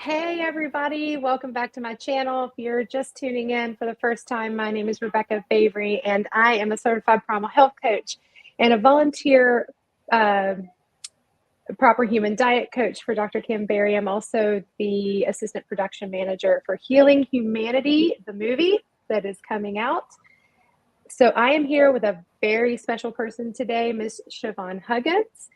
Hey everybody, welcome back to my channel. If you're just tuning in for the first time, my name is Rebecca Favory and I am a certified primal health coach and a volunteer proper human diet coach for Dr. Kim Berry. I'm also the assistant production manager for Healing Humanity, the movie that is coming out. So I am here with a very special person today, Miss Siobhan Huggins.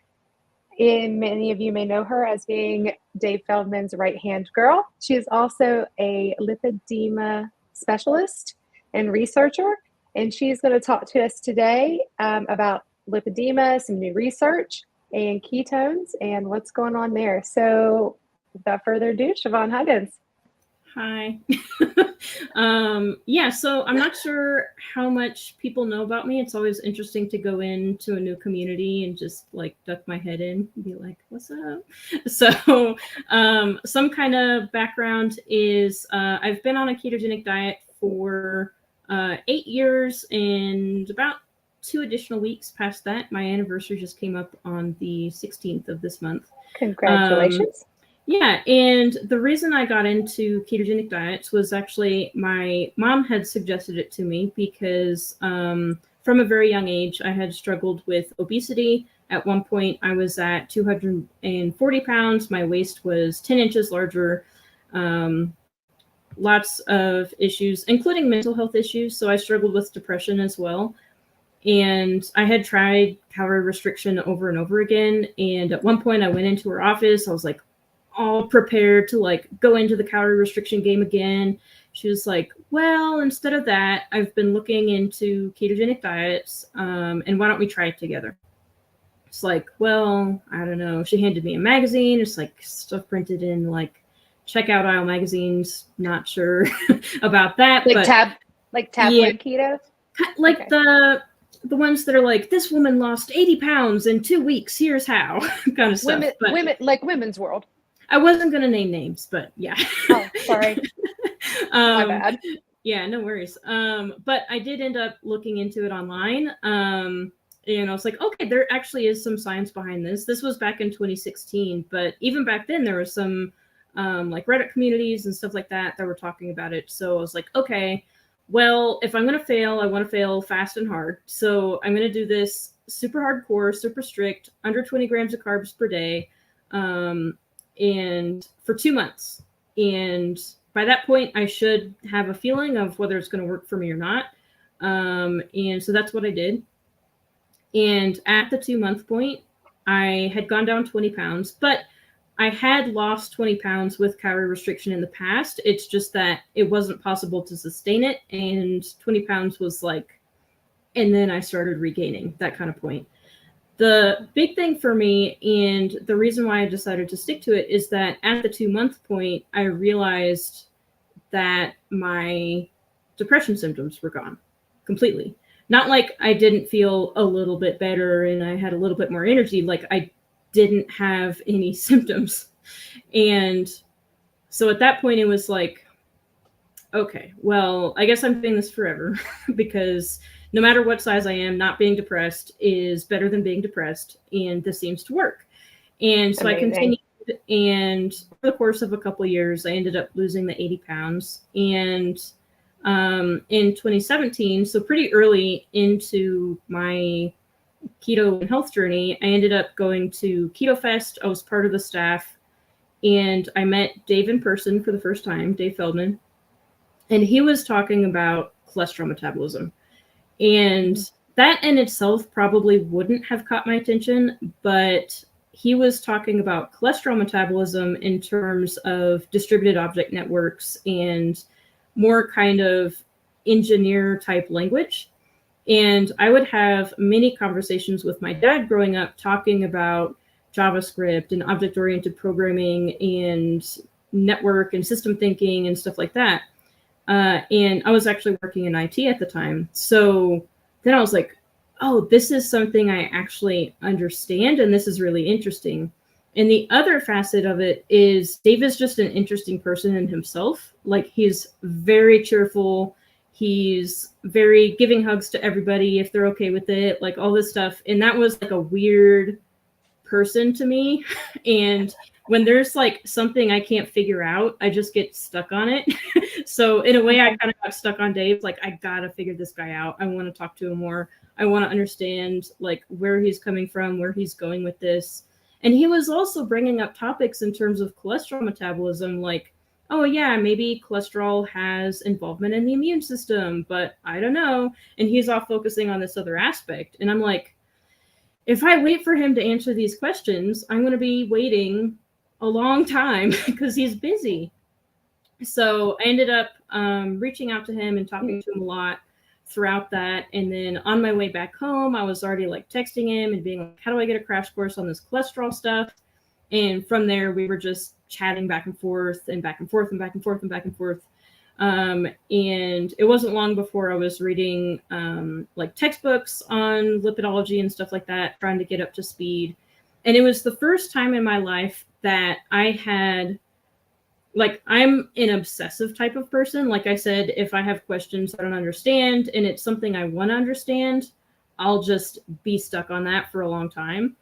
And many of you may know her as being Dave Feldman's right-hand girl. She is also a lipedema specialist and researcher, and she's going to talk to us today about lipedema, some new research, and ketones, and what's going on there. So without further ado, Siobhan Huggins. Hi. Yeah, so I'm not sure how much people know about me. It's always interesting to go into a new community and just like duck my head in and be like, what's up? So some kind of background is I've been on a ketogenic diet for 8 years and about 2 additional weeks past that. My anniversary just came up on the 16th of this month. Congratulations. Yeah, and the reason I got into ketogenic diets was actually my mom had suggested it to me because from a very young age, I had struggled with obesity. At one point, I was at 240 pounds. My waist was 10 inches larger. Lots of issues, including mental health issues. So I struggled with depression as well. And I had tried calorie restriction over and over again. And at one point, I went into her office. I was like, all prepared to like go into the calorie restriction game again. She was like, well, instead of that, I've been looking into ketogenic diets, and why don't we try it together? It's like, well, I don't know. She handed me a magazine. It's like stuff printed in like checkout aisle magazines. Not sure about that. Like tabloid keto? Like okay. The ones that are like, this woman lost 80 pounds in 2 weeks. Here's how, kind of stuff. Women like Women's World. I wasn't going to name names, but yeah. Oh, sorry. My bad. Yeah, no worries. But I did end up looking into it online. And I was like, okay, there actually is some science behind this. This was back in 2016. But even back then, there was some like Reddit communities and stuff like that were talking about it. So I was like, okay, well, if I'm going to fail, I want to fail fast and hard. So I'm going to do this super hardcore, super strict, under 20 grams of carbs per day. And for 2 months. And by that point, I should have a feeling of whether it's going to work for me or not. And so that's what I did. And at the 2-month point, I had gone down 20 pounds, but I had lost 20 pounds with calorie restriction in the past. It's just that it wasn't possible to sustain it. And 20 pounds was like, and then I started regaining, that kind of point. The big thing for me, and the reason why I decided to stick to it, is that at the 2-month point, I realized that my depression symptoms were gone completely. Not like I didn't feel a little bit better and I had a little bit more energy, like I didn't have any symptoms. And so at that point, it was like, okay, well, I guess I'm doing this forever because no matter what size I am, not being depressed is better than being depressed. And this seems to work. And so Amazing. I continued. And for the course of a couple of years, I ended up losing the 80 pounds. And in 2017, so pretty early into my keto and health journey, I ended up going to Keto Fest. I was part of the staff. And I met Dave in person for the first time, Dave Feldman. And he was talking about cholesterol metabolism. And that in itself probably wouldn't have caught my attention, but he was talking about cholesterol metabolism in terms of distributed object networks and more kind of engineer type language. And I would have many conversations with my dad growing up talking about JavaScript and object-oriented programming and network and system thinking and stuff like that. And I was actually working in IT at the time. So then I was like, oh, this is something I actually understand, and this is really interesting. And the other facet of it is Dave is just an interesting person in himself. Like, he's very cheerful. He's very giving hugs to everybody if they're okay with it, like all this stuff. And that was like a weird person to me. And when there's like something I can't figure out, I just get stuck on it. So in a way, I kind of got stuck on Dave. Like, I gotta figure this guy out. I want to talk to him more. I want to understand like where he's coming from, where he's going with this. And he was also bringing up topics in terms of cholesterol metabolism, like, oh yeah, maybe cholesterol has involvement in the immune system, but I don't know. And he's off focusing on this other aspect. And I'm like, if I wait for him to answer these questions, I'm going to be waiting a long time because he's busy. So I ended up reaching out to him and talking to him a lot throughout that. And then on my way back home, I was already like texting him and being like, how do I get a crash course on this cholesterol stuff? And from there, we were just chatting back and forth and back and forth and back and forth and back and forth. And it wasn't long before I was reading like textbooks on lipidology and stuff like that, trying to get up to speed. And it was the first time in my life that I had, like, I'm an obsessive type of person. Like I said, if I have questions I don't understand and it's something I want to understand, I'll just be stuck on that for a long time.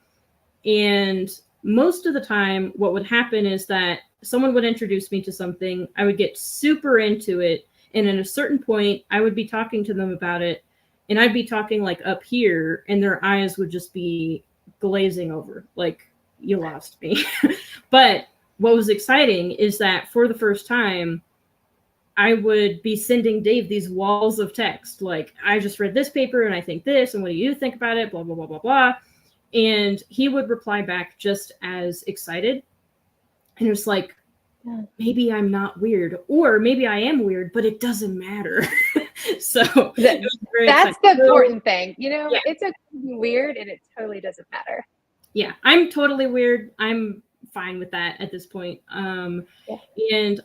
And most of the time, what would happen is that someone would introduce me to something, I would get super into it, and at a certain point, I would be talking to them about it, and I'd be talking like up here, and their eyes would just be glazing over, like, you lost me. But what was exciting is that for the first time, I would be sending Dave these walls of text, like, I just read this paper, and I think this, and what do you think about it, blah, blah, blah, blah, blah. And he would reply back just as excited. And it was like, maybe I'm not weird, or maybe I am weird, but it doesn't matter. So it was very that's exciting. the important thing. You know, Yeah. it's okay to be weird and it totally doesn't matter. Yeah, I'm totally weird. I'm fine with that at this point. And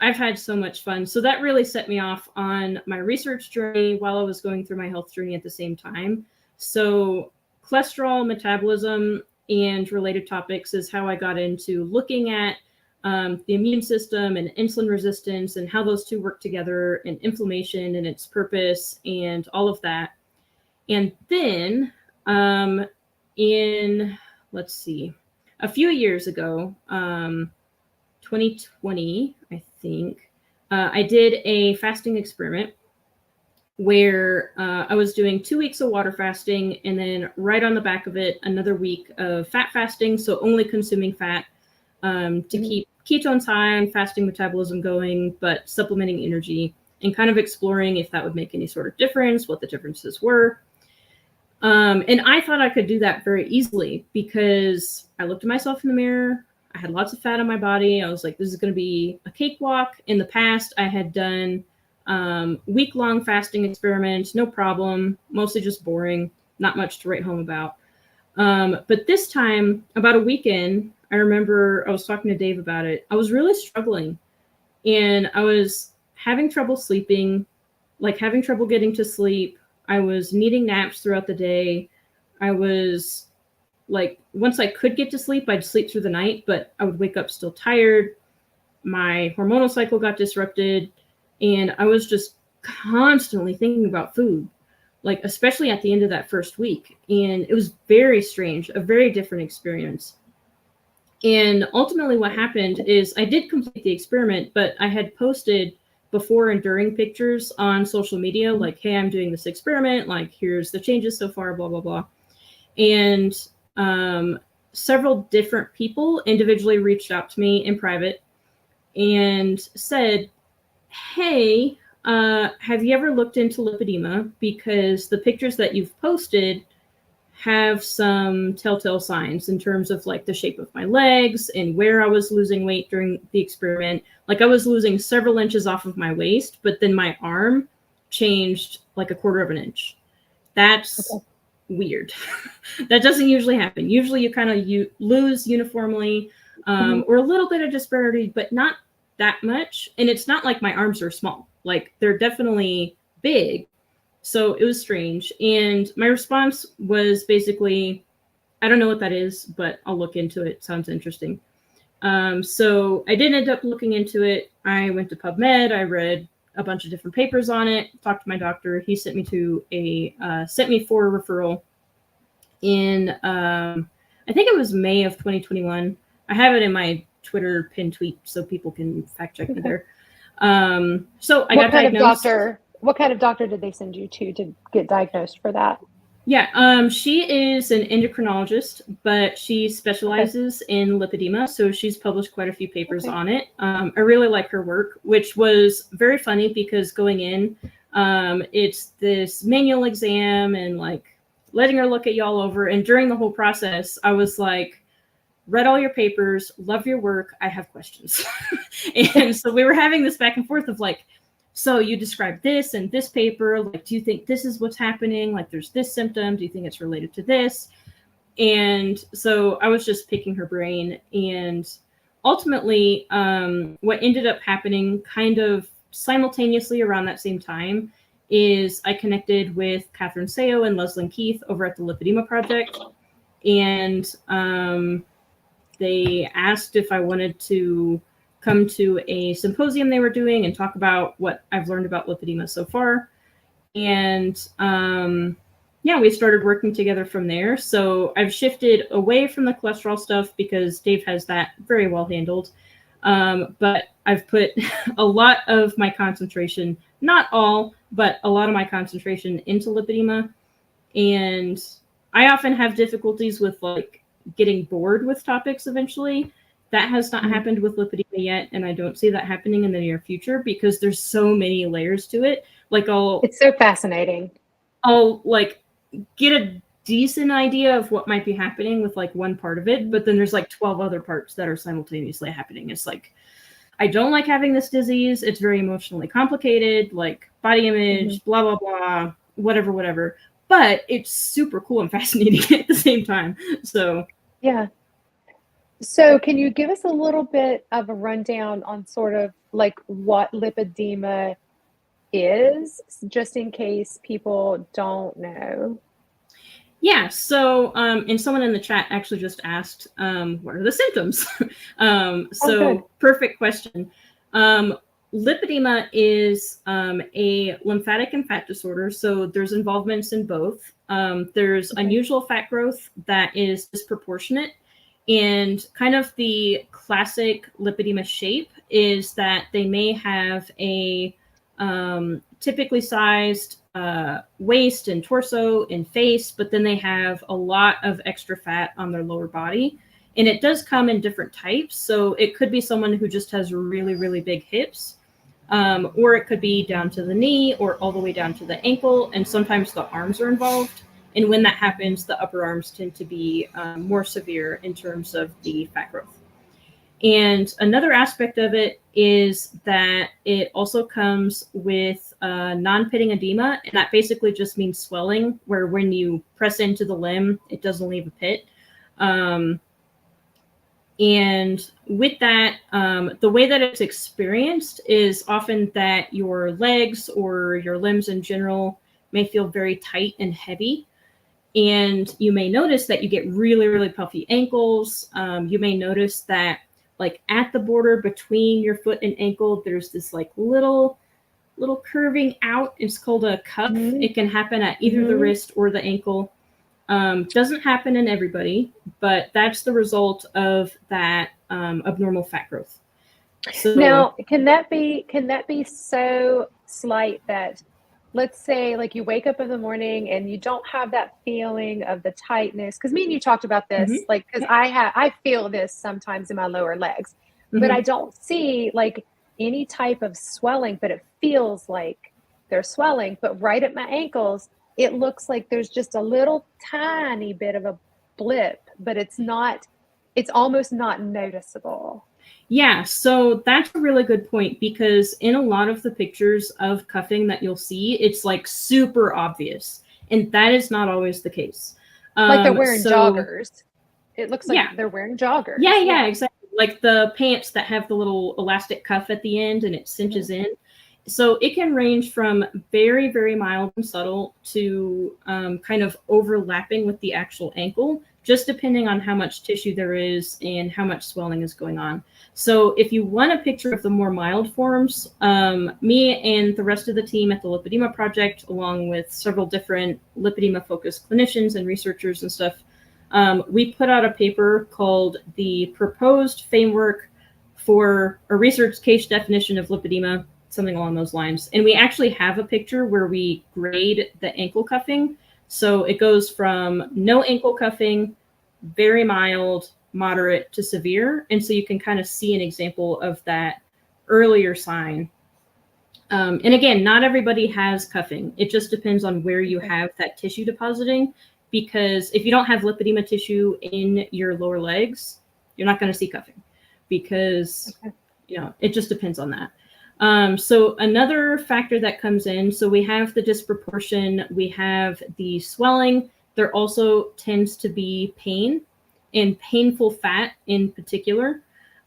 I've had so much fun. So that really set me off on my research journey while I was going through my health journey at the same time. So cholesterol metabolism and related topics is how I got into looking at the immune system and insulin resistance and how those two work together, and inflammation and its purpose and all of that. And then let's see, a few years ago, 2020, I think, I did a fasting experiment where I was doing 2 weeks of water fasting, and then right on the back of it, another week of fat fasting. So only consuming fat to keep ketones high and fasting metabolism going, but supplementing energy, and kind of exploring if that would make any sort of difference, what the differences were. And I thought I could do that very easily because I looked at myself in the mirror. I had lots of fat on my body. I was like, this is going to be a cakewalk. In the past, I had done week-long fasting experiments, no problem, mostly just boring, not much to write home about. But this time, about a week in, I remember I was talking to Dave about it. I was really struggling, and I was having trouble sleeping, like having trouble getting to sleep. I was needing naps throughout the day. I was like, once I could get to sleep, I'd sleep through the night, but I would wake up still tired. My hormonal cycle got disrupted, and I was just constantly thinking about food, like especially at the end of that first week. And it was very strange, a very different experience. And ultimately what happened is I did complete the experiment, but I had posted before and during pictures on social media, like, hey, I'm doing this experiment, like, here's the changes so far, blah, blah, blah. And several different people individually reached out to me in private and said, hey, have you ever looked into lipedema? Because the pictures that you've posted have some telltale signs in terms of like the shape of my legs and where I was losing weight during the experiment. Like, I was losing several inches off of my waist, but then my arm changed like 1/4 of an inch. That's weird. That doesn't usually happen. Usually you kind of lose uniformly or a little bit of disparity, but not that much. And it's not like my arms are small. Like, they're definitely big. So it was strange. And my response was basically, I don't know what that is, but I'll look into it. Sounds interesting. So I did end up looking into it. I went to PubMed. I read a bunch of different papers on it, talked to my doctor. He sent me for a referral in, I think it was May of 2021. I have it in my Twitter pin tweet so people can fact check me there. So I What got kind diagnosed. of doctor? What kind of doctor did they send you to get diagnosed for that? Yeah, she is an endocrinologist, but she specializes in lipedema. So she's published quite a few papers on it. I really like her work, which was very funny because going in, it's this manual exam and like letting her look at you all over. And during the whole process, I was like, read all your papers, love your work, I have questions. And so we were having this back and forth of like, so you described this in this paper, like, do you think this is what's happening? Like, there's this symptom, do you think it's related to this? And so I was just picking her brain. And ultimately, what ended up happening kind of simultaneously around that same time is I connected with Catherine Seo and Leslie Keith over at the Lipedema Project. And they asked if I wanted to come to a symposium they were doing and talk about what I've learned about lipedema so far. And yeah, we started working together from there. So I've shifted away from the cholesterol stuff because Dave has that very well handled. But I've put a lot of my concentration, not all, but a lot of my concentration into lipedema. And I often have difficulties with like getting bored with topics eventually. That has not happened with lipedema yet, and I don't see that happening in the near future because there's so many layers to it. Like it's so fascinating. I'll like get a decent idea of what might be happening with like one part of it, but then there's like 12 other parts that are simultaneously happening. It's like, I don't like having this disease. It's very emotionally complicated, like body image, blah, blah, blah, whatever. But it's super cool and fascinating at the same time. So yeah. So can you give us a little bit of a rundown on sort of like what lipedema is, just in case people don't know? Yeah, so and someone in the chat actually just asked, what are the symptoms? Perfect question. Lipedema is a lymphatic and fat disorder, so there's involvements in both. There's unusual fat growth that is disproportionate, and kind of the classic lipedema shape is that they may have a typically sized waist and torso and face, but then they have a lot of extra fat on their lower body. And it does come in different types. So it could be someone who just has really, really big hips, or it could be down to the knee or all the way down to the ankle. And sometimes the arms are involved. And when that happens, the upper arms tend to be more severe in terms of the fat growth. And another aspect of it is that it also comes with non-pitting edema. And that basically just means swelling, where when you press into the limb, it doesn't leave a pit. And with that, the way that it's experienced is often that your legs or your limbs in general may feel very tight and heavy. And you may notice that you get really, really puffy ankles. You may notice that like at the border between your foot and ankle, there's this like little curving out. It's called a cuff. It can happen at either the wrist or the ankle. Doesn't happen in everybody, but that's the result of that abnormal fat growth. So now, can that be so slight that, let's say, like you wake up in the morning and you don't have that feeling of the tightness? Because me and you talked about this, like, because I feel this sometimes in my lower legs, but I don't see like any type of swelling, but it feels like there's swelling. But right at my ankles, it looks like there's just a little tiny bit of a blip, but it's almost not noticeable. Yeah, so that's a really good point, because in a lot of the pictures of cuffing that you'll see, it's like super obvious, and that is not always the case. Like they're wearing joggers. It looks like they're wearing joggers. Yeah, exactly. Like the pants that have the little elastic cuff at the end and it cinches in. So it can range from very, very mild and subtle to kind of overlapping with the actual ankle, just depending on how much tissue there is and how much swelling is going on. So if you want a picture of the more mild forms, me and the rest of the team at the Lipedema Project, along with several different lipedema-focused clinicians and researchers and stuff, we put out a paper called the Proposed Framework for a research case definition of lipedema, something along those lines. And we actually have a picture where we grade the ankle cuffing. So it goes from no ankle cuffing, very mild, moderate to severe. And so you can kind of see an example of that earlier sign. And again, not everybody has cuffing. It just depends on where you have that tissue depositing, because if you don't have lipedema tissue in your lower legs, you're not going to see cuffing, because it just depends on that. So another factor that comes in, so we have the disproportion, we have the swelling. There also tends to be pain, and painful fat in particular.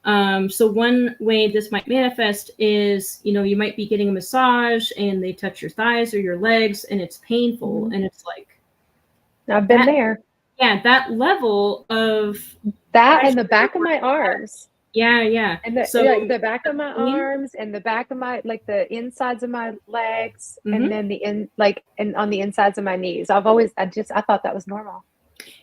So one way this might manifest is, you might be getting a massage and they touch your thighs or your legs and it's painful. And it's like, I've been there. Yeah, that level of that in the back of my arms. Yeah. And the back of my arms and the back of my, like the insides of my legs, and then and on the insides of my knees. I thought that was normal.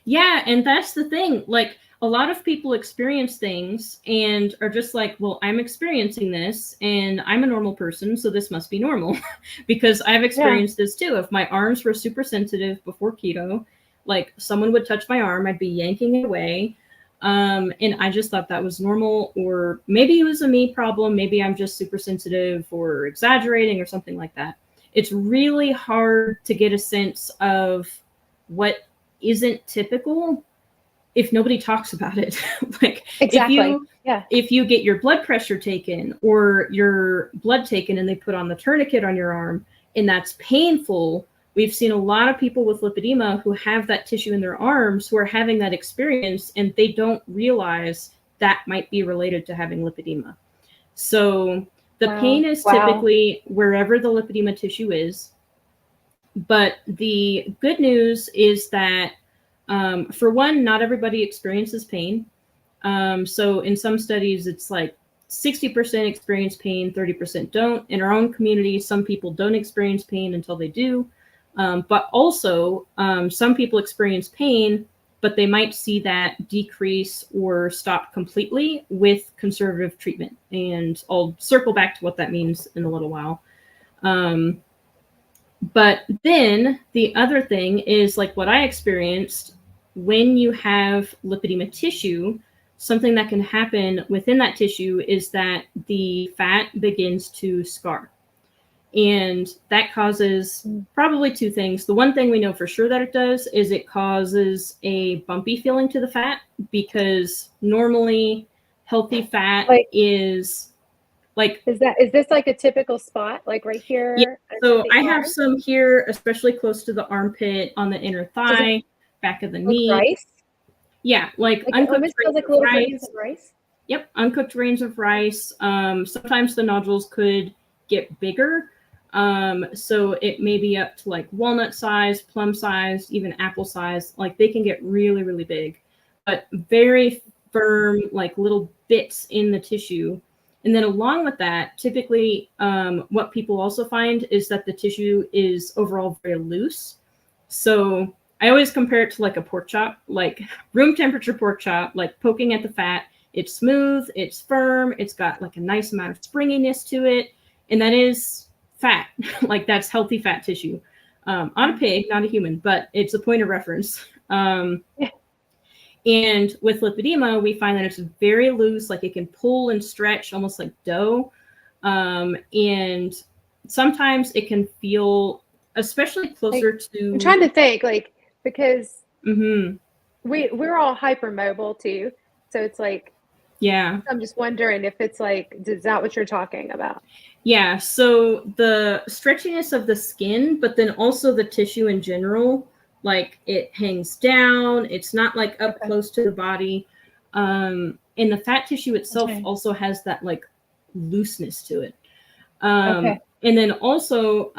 Yeah, and that's the thing. Like, a lot of people experience things and are just like, well, I'm experiencing this and I'm a normal person, so this must be normal. Because I've experienced this too. If my arms were super sensitive before keto, like someone would touch my arm, I'd be yanking it away. And I just thought that was normal, or maybe it was a me problem. Maybe I'm just super sensitive or exaggerating or something like that. It's really hard to get a sense of what isn't typical if nobody talks about it. Like, if you get your blood pressure taken or your blood taken and they put on the tourniquet on your arm and that's painful, we've seen a lot of people with lipedema who have that tissue in their arms who are having that experience, and they don't realize that might be related to having lipedema. So the pain is typically wherever the lipedema tissue is. But the good news is that, for one, not everybody experiences pain. So in some studies, it's like 60% experience pain, 30% don't. In our own community, some people don't experience pain until they do. But also, some people experience pain, but they might see that decrease or stop completely with conservative treatment. And I'll circle back to what that means in a little while. But then the other thing is, like what I experienced, when you have lipedema tissue, something that can happen within that tissue is that the fat begins to scar. And that causes probably two things. The one thing we know for sure that it does is it causes a bumpy feeling to the fat, because normally healthy fat is like... Is this like a typical spot, like right here? Yeah. So I have some here, especially close to the armpit, on the inner thigh, back of the knee. Rice? Yeah, like uncooked grains of rice. Yep, uncooked grains of rice. Sometimes the nodules could get bigger. So it may be up to like walnut size, plum size, even apple size. Like, they can get really, really big, but very firm, like little bits in the tissue. And then along with that, typically what people also find is that the tissue is overall very loose. So I always compare it to like a pork chop, like room temperature pork chop, like poking at the fat. It's smooth, it's firm, it's got like a nice amount of springiness to it. And that is fat, like that's healthy fat tissue on a pig, not a human, but it's a point of reference. And with lipedema, we find that it's very loose, like it can pull and stretch almost like dough. And sometimes it can feel, especially closer to... I'm trying to think, like, because we're all hypermobile too. So it's like, yeah, I'm just wondering if it's like, is that what you're talking about? Yeah. So the stretchiness of the skin, but then also the tissue in general, like it hangs down. It's not like up close to the body. And the fat tissue itself also has that like looseness to it. And then also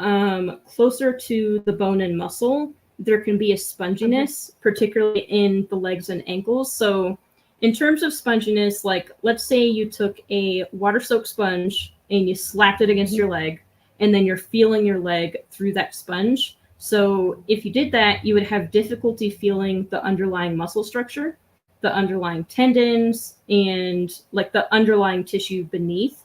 closer to the bone and muscle, there can be a sponginess, particularly in the legs and ankles. So in terms of sponginess, like let's say you took a water-soaked sponge and you slapped it against your leg, and then you're feeling your leg through that sponge. So if you did that, you would have difficulty feeling the underlying muscle structure. the underlying tendons and like the underlying tissue beneath.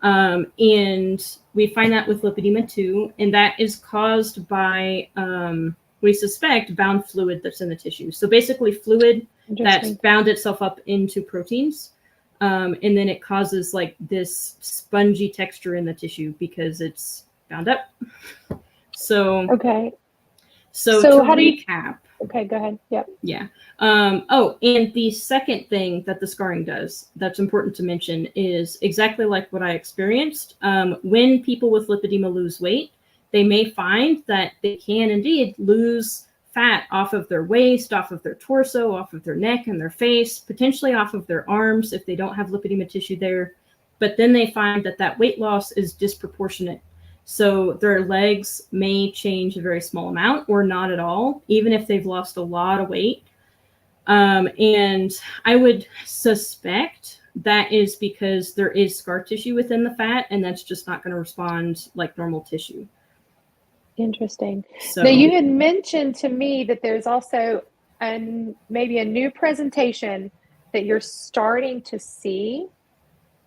And we find that with lipedema too, and that is caused by, we suspect, bound fluid that's in the tissue. So basically fluid that's bound itself up into proteins, and then it causes like this spongy texture in the tissue because it's bound up. So okay. So to recap. Okay, go ahead. Yep. Yeah. Oh, and the second thing that the scarring does that's important to mention is exactly like what I experienced. When people with lipedema lose weight, they may find that they can indeed lose fat off of their waist, off of their torso, off of their neck and their face, potentially off of their arms if they don't have lipedema tissue there. But then they find that that weight loss is disproportionate. So their legs may change a very small amount or not at all, even if they've lost a lot of weight. And I would suspect that is because there is scar tissue within the fat, and that's just not going to respond like normal tissue. Interesting. So, now, you had mentioned to me that there's also maybe a new presentation that you're starting to see.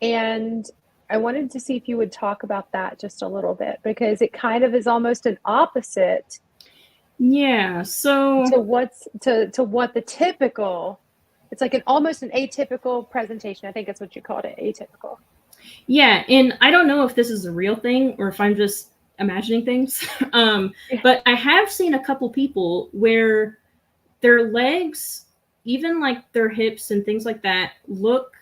And I wanted to see if you would talk about that just a little bit, because it kind of is almost an opposite. Yeah. So to what the typical, it's like almost an atypical presentation. I think that's what you called it, atypical. Yeah. And I don't know if this is a real thing or if I'm just imagining things. But I have seen a couple people where their legs, even like their hips and things like that, look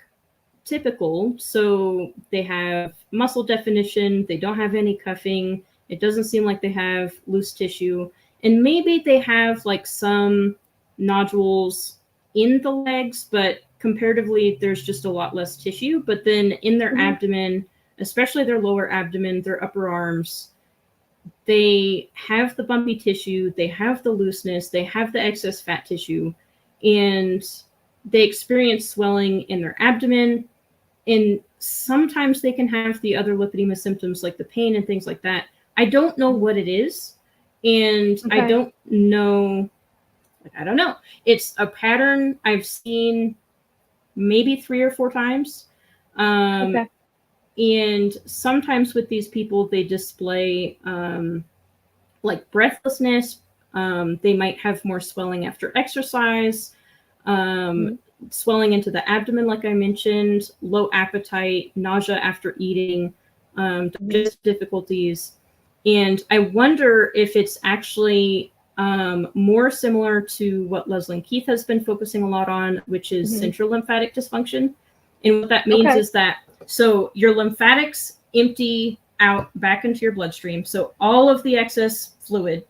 typical. So they have muscle definition, they don't have any cuffing, it doesn't seem like they have loose tissue, and maybe they have like some nodules in the legs, but comparatively there's just a lot less tissue. But then in their abdomen, especially their lower abdomen, their upper arms, they have the bumpy tissue, they have the looseness, they have the excess fat tissue, and they experience swelling in their abdomen. And sometimes they can have the other lipedema symptoms like the pain and things like that. I don't know what it is. And I don't know. It's a pattern I've seen maybe 3 or 4 times. And sometimes with these people, they display like breathlessness. They might have more swelling after exercise. Swelling into the abdomen, like I mentioned, low appetite, nausea after eating, digestive difficulties. And I wonder if it's actually more similar to what Leslie and Keith has been focusing a lot on, which is central lymphatic dysfunction. And what that means is that, so your lymphatics empty out back into your bloodstream. So all of the excess fluid,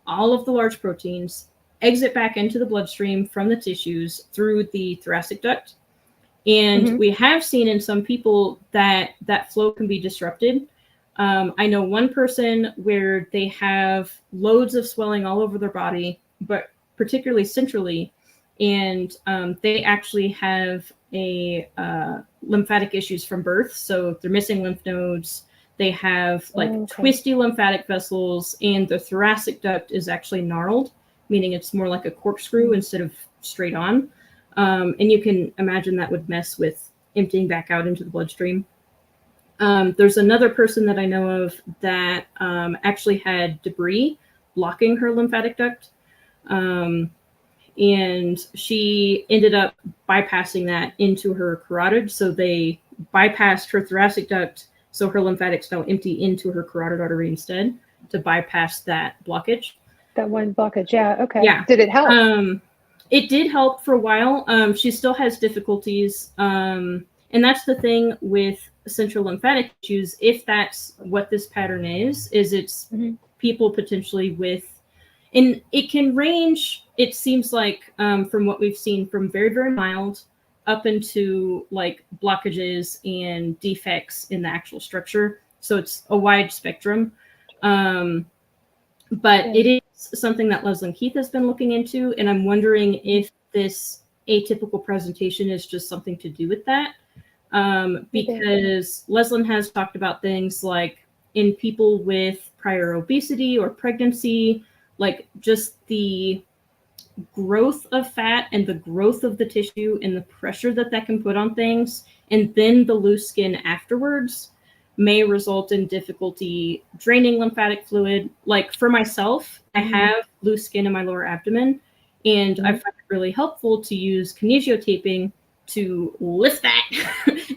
all of the large proteins, exit back into the bloodstream from the tissues through the thoracic duct. And we have seen in some people that that flow can be disrupted. I know one person where they have loads of swelling all over their body, but particularly centrally, and they actually have a lymphatic issues from birth. So they're missing lymph nodes. They have like twisty lymphatic vessels, and the thoracic duct is actually gnarled, meaning it's more like a corkscrew instead of straight on. And you can imagine that would mess with emptying back out into the bloodstream. There's another person that I know of that actually had debris blocking her lymphatic duct. And she ended up bypassing that into her carotid. So they bypassed her thoracic duct, so her lymphatics now empty into her carotid artery instead to bypass that blockage. That one blockage, yeah, okay. Yeah. Did it help? It did help for a while. She still has difficulties. And that's the thing with central lymphatic issues. If that's what this pattern is it's people potentially with, and it can range, it seems like, from what we've seen, from very, very mild up into like blockages and defects in the actual structure. So it's a wide spectrum. But it is something that Leslie and Keith has been looking into, and I'm wondering if this atypical presentation is just something to do with that. Because Leslie has talked about things like in people with prior obesity or pregnancy, like just the growth of fat and the growth of the tissue and the pressure that that can put on things, and then the loose skin afterwards may result in difficulty draining lymphatic fluid. Like for myself, I have loose skin in my lower abdomen, and I find it really helpful to use kinesiotaping to lift that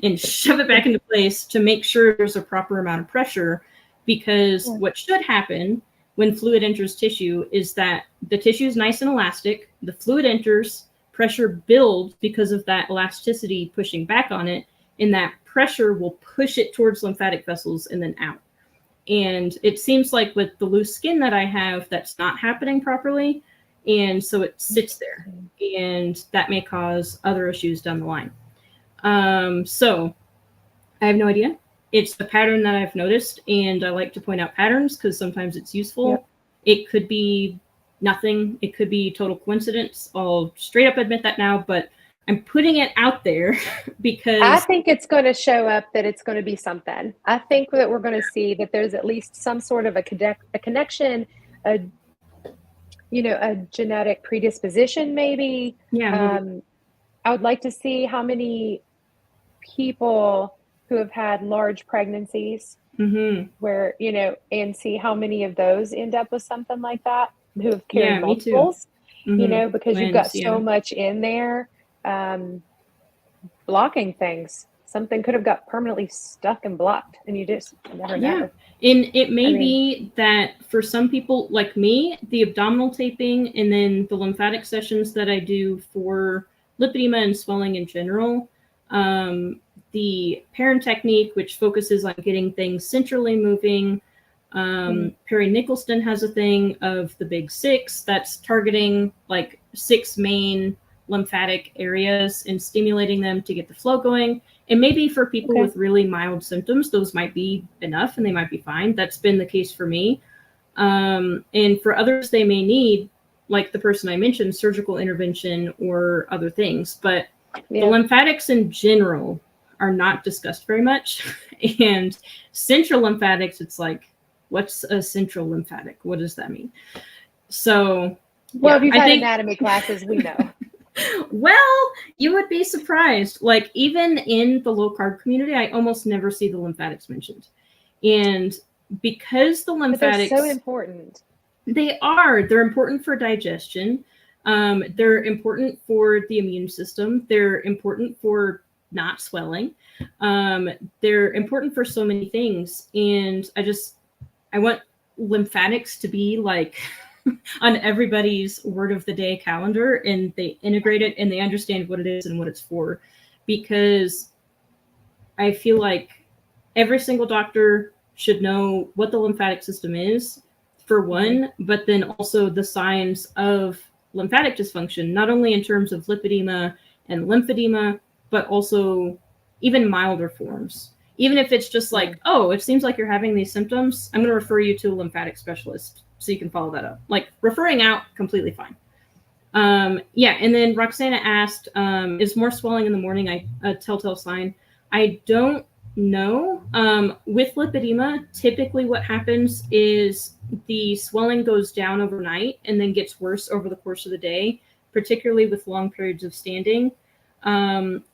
and shove it back into place to make sure there's a proper amount of pressure, because what should happen when fluid enters tissue is that the tissue is nice and elastic, the fluid enters, pressure builds because of that elasticity pushing back on it, and that pressure will push it towards lymphatic vessels and then out. And it seems like with the loose skin that I have, that's not happening properly. And so it sits there, and that may cause other issues down the line. So I have no idea. It's a pattern that I've noticed, and I like to point out patterns because sometimes it's useful. Yep. It could be nothing. It could be total coincidence. I'll straight up admit that now, but I'm putting it out there because I think it's going to show up that it's going to be something. I think that we're going to see that there's at least some sort of a connection, a genetic predisposition, maybe. Yeah. I would like to see how many people who have had large pregnancies where, and see how many of those end up with something like that, who have carried multiples, because you've got so much in there blocking things. Something could have got permanently stuck and blocked, and you just never know. And it may be that for some people like me, the abdominal taping and then the lymphatic sessions that I do for lipedema and swelling in general, the parent technique, which focuses on getting things centrally moving. Perry Nicholson has a thing of the big 6 that's targeting like 6 main lymphatic areas and stimulating them to get the flow going. And maybe for people with really mild symptoms, those might be enough and they might be fine. That's been the case for me. And for others, they may need, like the person I mentioned, surgical intervention or other things. But the lymphatics in general are not discussed very much. And central lymphatics, it's like, what's a central lymphatic? What does that mean? So, well, if you've had anatomy classes, we know. Well, you would be surprised. Like even in the low carb community, I almost never see the lymphatics mentioned. And because the lymphatics, they're so important. They're important for digestion. They're important for the immune system. They're important for not swelling. They're important for so many things. And I want lymphatics to be like on everybody's word of the day calendar, and they integrate it and they understand what it is and what it's for, because I feel like every single doctor should know what the lymphatic system is, for one, but then also the signs of lymphatic dysfunction, not only in terms of lipedema and lymphedema, but also even milder forms. Even if it's just like, oh, it seems like you're having these symptoms, I'm going to refer you to a lymphatic specialist so you can follow that up. Like referring out, completely fine. And then Roxana asked, is more swelling in the morning a telltale sign? I don't know. With lipedema, typically what happens is the swelling goes down overnight and then gets worse over the course of the day, particularly with long periods of standing.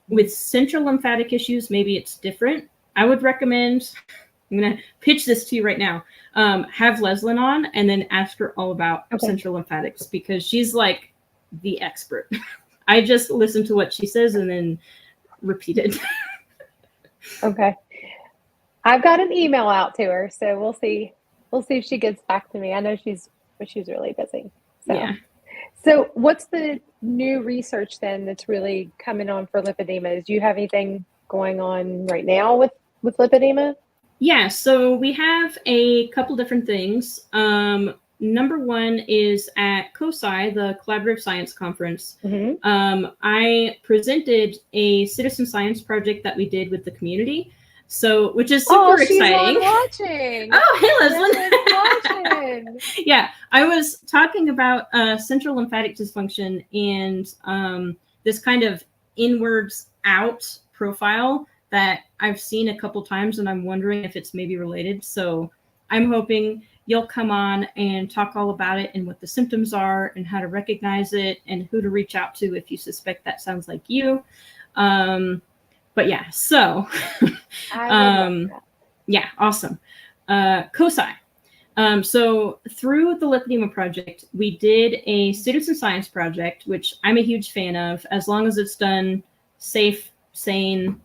With central lymphatic issues, maybe it's different. I would recommend, I'm going to pitch this to you right now, have Leslyn on and then ask her all about central lymphatics, because she's like the expert. I just listen to what she says and then repeat it. Okay. I've got an email out to her, so we'll see if she gets back to me. I know she's really busy. So. Yeah. So what's the new research then that's really coming on for lipedema? Do you have anything going on right now with lipedema? Yeah, so we have a couple different things. Number one is at COSI, the Collaborative Science Conference. I presented a citizen science project that we did with the community, which is super exciting. Watching. Oh, hey, Leslyn. Yeah, I was talking about central lymphatic dysfunction and this kind of inwards out profile that I've seen a couple times, and I'm wondering if it's maybe related. So I'm hoping you'll come on and talk all about it and what the symptoms are and how to recognize it and who to reach out to if you suspect that sounds like you. But yeah, so yeah, awesome. COSI. So through the Lipedema Project, we did a citizen science project, which I'm a huge fan of, as long as it's done safe, sane,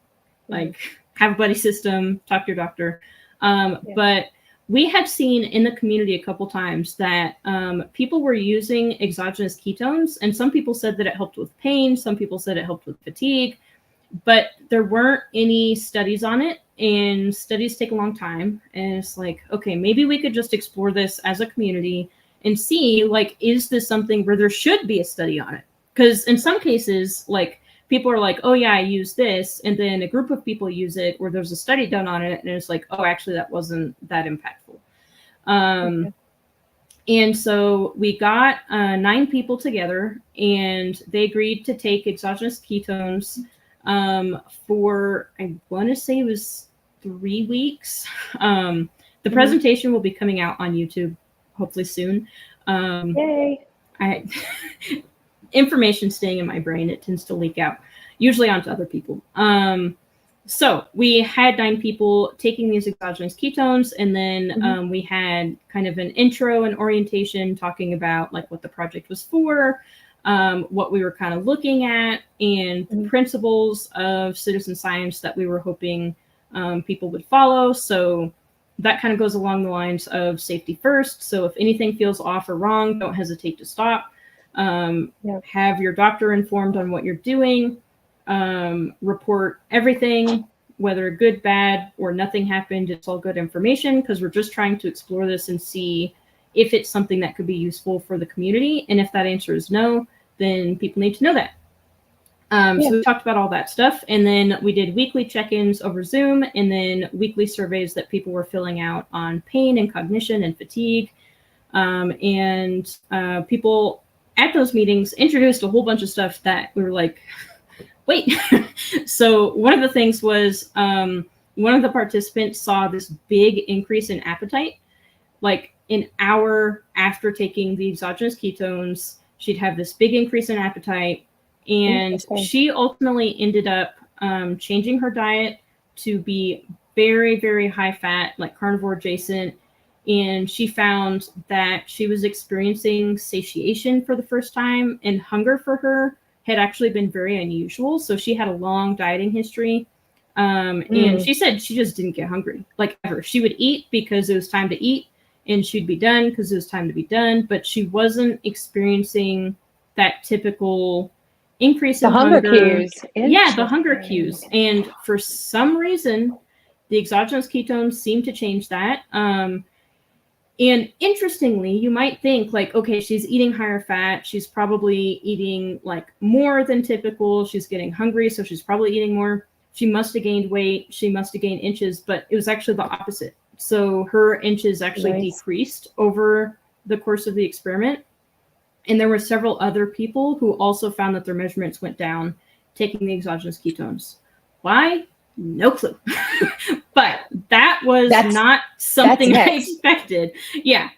like have a buddy system, talk to your doctor. But we had seen in the community a couple times that people were using exogenous ketones, and some people said that it helped with pain, some people said it helped with fatigue, but there weren't any studies on it, and studies take a long time. And it's like, okay, maybe we could just explore this as a community and see, like, is this something where there should be a study on it? Because in some cases, like, people are like, oh yeah, I use this, and then a group of people use it, or there's a study done on it, and it's like, oh, actually, that wasn't that impactful. And so we got 9 people together, and they agreed to take exogenous ketones for, I want to say it was 3 weeks. The presentation will be coming out on YouTube hopefully soon. Yay! Information staying in my brain, it tends to leak out, usually onto other people. So we had 9 people taking these exogenous ketones, and then we had kind of an intro and orientation talking about like what the project was for, what we were kind of looking at, and the principles of citizen science that we were hoping people would follow. So that kind of goes along the lines of safety first. So if anything feels off or wrong, don't hesitate to stop. Have your doctor informed on what you're doing. Report everything, whether good, bad, or nothing happened. It's all good information, because we're just trying to explore this and see if it's something that could be useful for the community. And if that answer is no, then people need to know that. So we talked about all that stuff, and then we did weekly check-ins over Zoom, and then weekly surveys that people were filling out on pain and cognition and fatigue. People at those meetings introduced a whole bunch of stuff that we were like, wait. So one of the things was one of the participants saw this big increase in appetite. Like an hour after taking the exogenous ketones, she'd have this big increase in appetite. And she ultimately ended up changing her diet to be very, very high fat, like carnivore adjacent. And she found that she was experiencing satiation for the first time, and hunger for her had actually been very unusual. So she had a long dieting history. And she said she just didn't get hungry, like ever. She would eat because it was time to eat, and she'd be done because it was time to be done. But she wasn't experiencing that typical increase in hunger cues. Yeah, the hunger cues. And for some reason, the exogenous ketones seem to change that. And interestingly, you might think like, okay, she's eating higher fat. She's probably eating like more than typical. She's getting hungry, so she's probably eating more. She must have gained weight. She must have gained inches, but it was actually the opposite. So her inches actually decreased over the course of the experiment. And there were several other people who also found that their measurements went down taking the exogenous ketones. Why? No clue. But that was not something I expected. Yeah.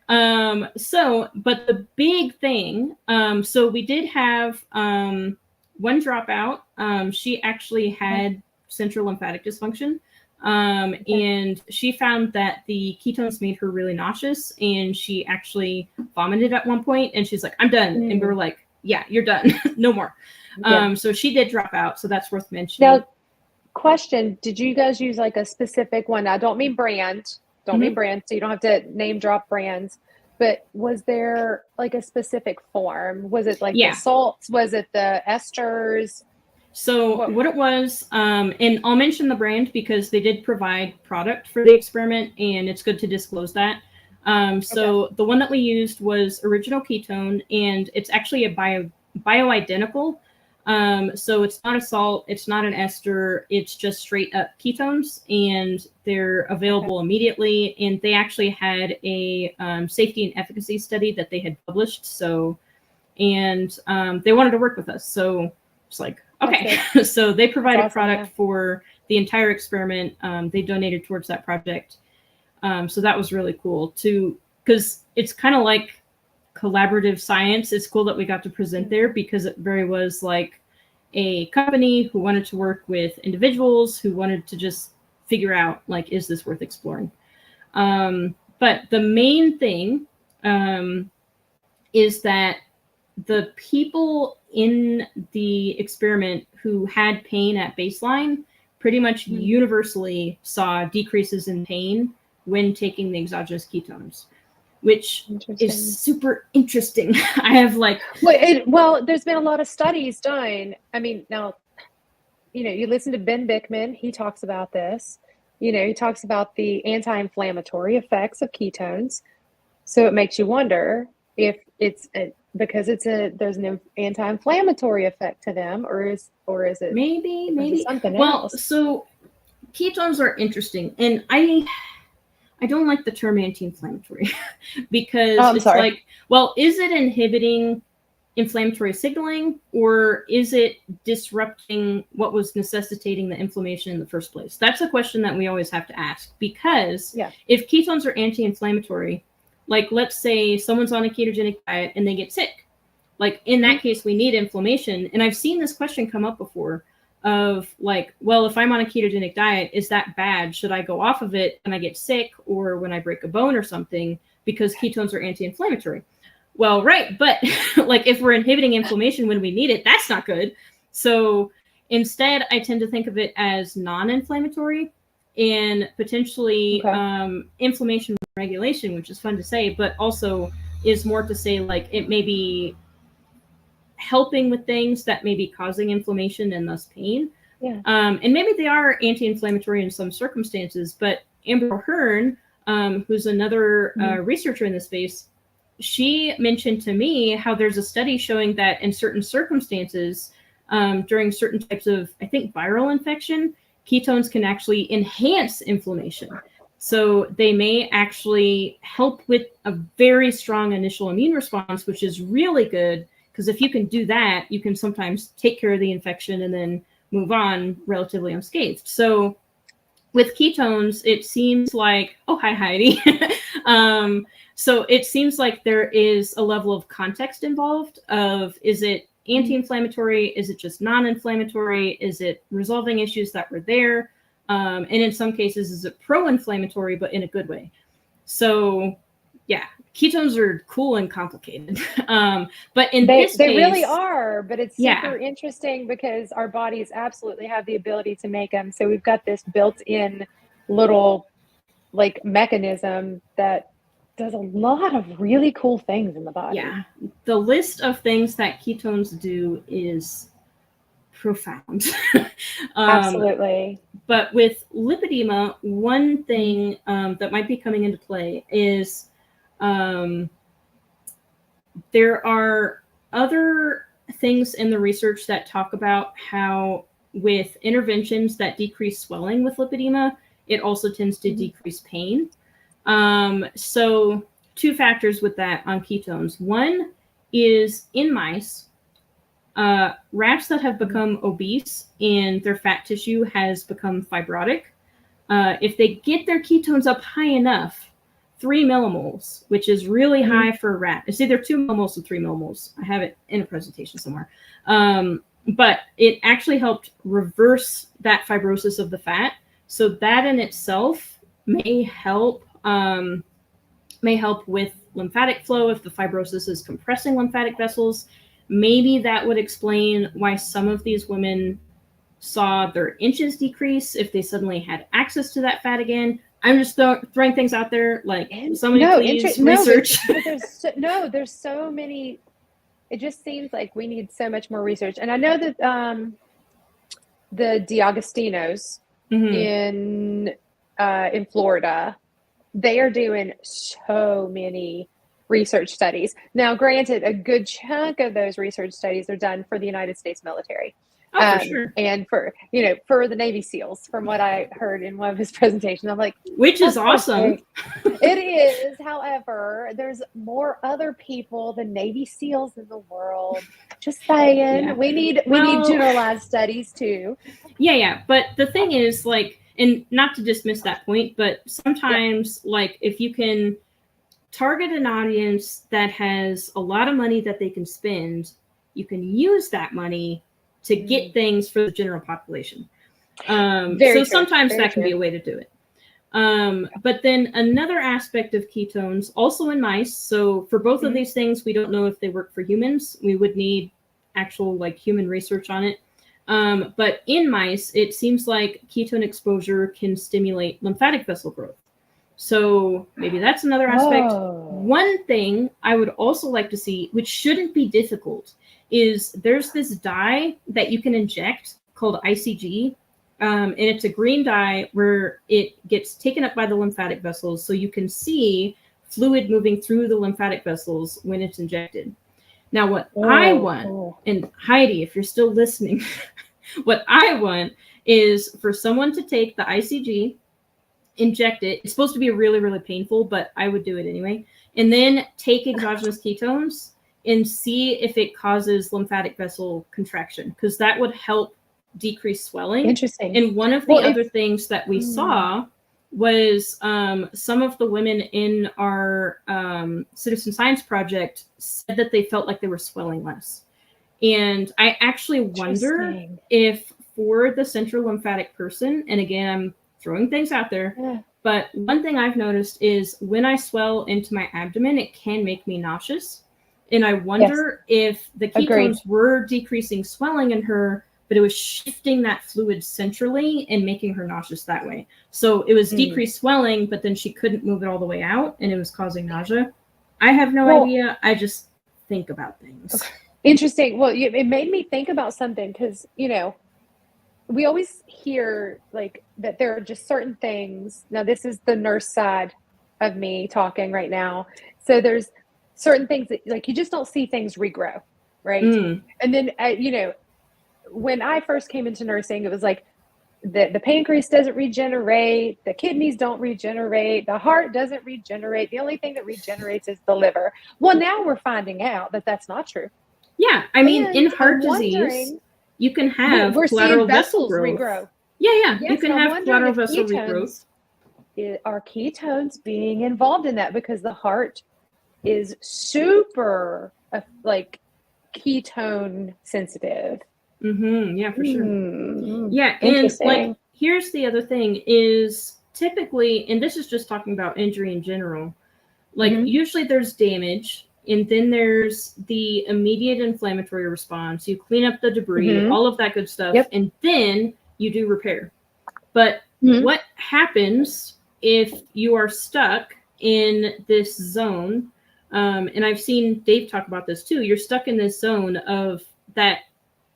But the big thing, so we did have one dropout. She actually had central lymphatic dysfunction. And she found that the ketones made her really nauseous, and she actually vomited at one point, and she's like, I'm done. And we were like, yeah, you're done. No more. So she did drop out. So that's worth mentioning. Now, question, did you guys use like a specific one? I don't mean brand, mean brand, so you don't have to name drop brands, but was there like a specific form? Was it like the salts? Was it the esters? So what it was, and I'll mention the brand because they did provide product for the experiment, and it's good to disclose that. So the one that we used was original ketone, and it's actually a bioidentical. So it's not a salt, it's not an ester, it's just straight up ketones, and they're available immediately. And they actually had a safety and efficacy study that they had published. So, and they wanted to work with us. So it's like, okay. So they provided product for the entire experiment. They donated towards that project. So that was really cool. To because it's kind of like collaborative science. It's cool that we got to present there because it very was like a company who wanted to work with individuals who wanted to just figure out, like, is this worth exploring? But the main thing is that the people in the experiment who had pain at baseline pretty much universally saw decreases in pain when taking the exogenous ketones, which is super interesting. I have like... Well, there's been a lot of studies done. I mean, now, you listen to Ben Bickman, he talks about this. He talks about the anti-inflammatory effects of ketones. So it makes you wonder if it's because there's an anti-inflammatory effect to them, or is it maybe something else? Well, so ketones are interesting, and I don't like the term anti-inflammatory because it's like, well, is it inhibiting inflammatory signaling, or is it disrupting what was necessitating the inflammation in the first place? That's a question that we always have to ask, because if ketones are anti-inflammatory, like let's say someone's on a ketogenic diet and they get sick, like in that case, we need inflammation. And I've seen this question come up before of like, well, if I'm on a ketogenic diet, is that bad? Should I go off of it when I get sick or when I break a bone or something, because ketones are anti-inflammatory? Well, right. But like if we're inhibiting inflammation when we need it, that's not good. So instead, I tend to think of it as non-inflammatory and potentially inflammation regulation, which is fun to say, but also is more to say like it may be helping with things that may be causing inflammation and thus pain. And maybe they are anti-inflammatory in some circumstances, but Amber Hearn, who's another researcher in this space, she mentioned to me how there's a study showing that in certain circumstances, during certain types of, I think, viral infection, ketones can actually enhance inflammation. So they may actually help with a very strong initial immune response, which is really good, because if you can do that, you can sometimes take care of the infection and then move on relatively unscathed. So with ketones, it seems like, oh, hi, Heidi. So it seems like there is a level of context involved of, is it anti-inflammatory? Is it just non-inflammatory? Is it resolving issues that were there? And in some cases, is it pro-inflammatory, but in a good way? So yeah, ketones are cool and complicated. But in this case, they really are, but it's super interesting because our bodies absolutely have the ability to make them. So we've got this built-in little like mechanism that does a lot of really cool things in the body. Yeah, the list of things that ketones do is profound. Absolutely. But with lipedema, one thing that might be coming into play is there are other things in the research that talk about how with interventions that decrease swelling with lipedema, it also tends to decrease pain. So two factors with that on ketones. One is in mice, rats that have become obese and their fat tissue has become fibrotic. If they get their ketones up high enough, 3 millimoles, which is really high for a rat. It's either 2 millimoles or 3 millimoles. I have it in a presentation somewhere. But it actually helped reverse that fibrosis of the fat. So that in itself may help with lymphatic flow if the fibrosis is compressing lymphatic vessels. Maybe that would explain why some of these women saw their inches decrease if they suddenly had access to that fat again. I'm just throwing things out there. Like, somebody please research. But there's so many. It just seems like we need so much more research. And I know that the D'Agostinos in Florida, they are doing so many research studies. Now, granted, a good chunk of those research studies are done for the United States military. For sure. And for the Navy SEALs, from what I heard in one of his presentations. I'm like, which is awesome. It is. However, there's more other people than Navy SEALs in the world. Just saying. Yeah. We need generalized studies too. Yeah. But the thing is, like, and not to dismiss that point, but sometimes like if you can target an audience that has a lot of money that they can spend. You can use that money to get things for the general population. So sometimes that can be a way to do it. But then another aspect of ketones, also in mice. So for both of these things, we don't know if they work for humans. We would need actual like human research on it. But in mice, it seems like ketone exposure can stimulate lymphatic vessel growth. So maybe that's another aspect. One thing I would also like to see, which shouldn't be difficult, is there's this dye that you can inject called ICG. And it's a green dye where it gets taken up by the lymphatic vessels. So you can see fluid moving through the lymphatic vessels when it's injected. Now, what I want, and Heidi, if you're still listening, what I want is for someone to take the ICG, inject it. It's supposed to be really, really painful, but I would do it anyway. And then take exogenous ketones and see if it causes lymphatic vessel contraction, because that would help decrease swelling. Interesting. And one of the other things that we saw was some of the women in our citizen science project said that they felt like they were swelling less. And I actually wonder if for the central lymphatic person, and again, I'm throwing things out there, but one thing I've noticed is when I swell into my abdomen, it can make me nauseous. And I wonder if the ketones were decreasing swelling in her, but it was shifting that fluid centrally and making her nauseous that way. So it was decreased swelling, but then she couldn't move it all the way out, and it was causing nausea. I have no idea. I just think about things. Interesting. Well, it made me think about something, because, you know, we always hear like that there are just certain things. Now, this is the nurse side of me talking right now. So there's certain things that, like, you just don't see things regrow, right? And then, you know, when I first came into nursing, it was like the pancreas doesn't regenerate, the kidneys don't regenerate, the heart doesn't regenerate. The only thing that regenerates is the liver. Well, now we're finding out that that's not true. Yeah, I mean, in heart disease, you can have collateral vessel growth. Regrow. Yeah, you can have collateral vessel regrowth. Are ketones being involved in that? Because the heart is super like ketone sensitive. Yeah, for sure. Yeah, and like here's the other thing is typically, and this is just talking about injury in general, like usually there's damage, and then there's the immediate inflammatory response. You clean up the debris, all of that good stuff, and then you do repair. But what happens if you are stuck in this zone? And I've seen Dave talk about this too. You're stuck in this zone of that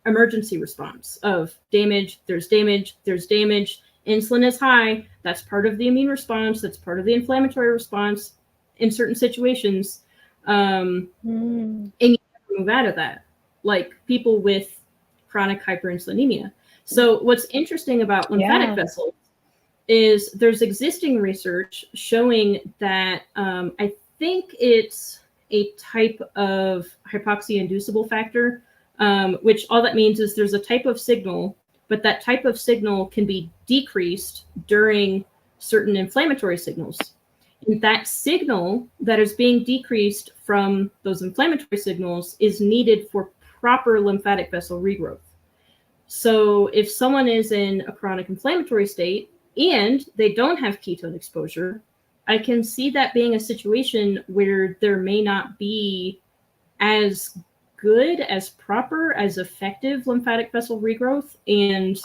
emergency response of damage, there's damage, insulin is high, that's part of the immune response, that's part of the inflammatory response in certain situations, and you have to move out of that, like people with chronic hyperinsulinemia. So what's interesting about lymphatic vessels is there's existing research showing that I think it's a type of hypoxia-inducible factor, which all that means is there's a type of signal, but that type of signal can be decreased during certain inflammatory signals. And that signal that is being decreased from those inflammatory signals is needed for proper lymphatic vessel regrowth. So if someone is in a chronic inflammatory state and they don't have ketone exposure, I can see that being a situation where there may not be as good, as proper, as effective lymphatic vessel regrowth. And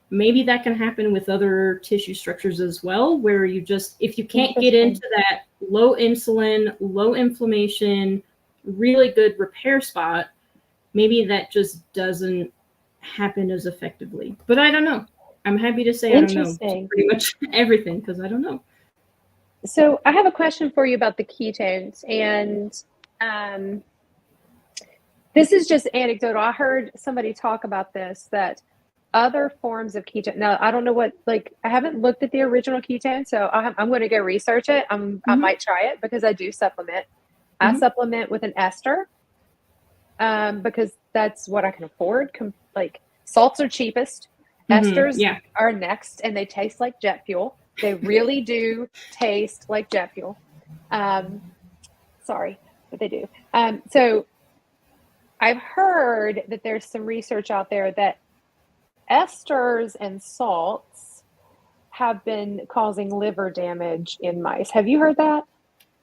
maybe that can happen with other tissue structures as well, where you just, if you can't get into that low insulin, low inflammation, really good repair spot, maybe that just doesn't happen as effectively. But I don't know. I'm happy to say I don't know pretty much everything, because I don't know. So I have a question for you about the ketones, and this is just anecdotal. I heard somebody talk about this, that other forms of ketone. Now, I don't know what, like, I haven't looked at the original ketone, so I'm going to go research it. I might try it, because I do supplement. I supplement with an ester, because that's what I can afford. Like, salts are cheapest. Esters are next, and they taste like jet fuel. They really do taste like jet fuel. Sorry, but they do. So I've heard that there's some research out there that esters and salts have been causing liver damage in mice. Have you heard that?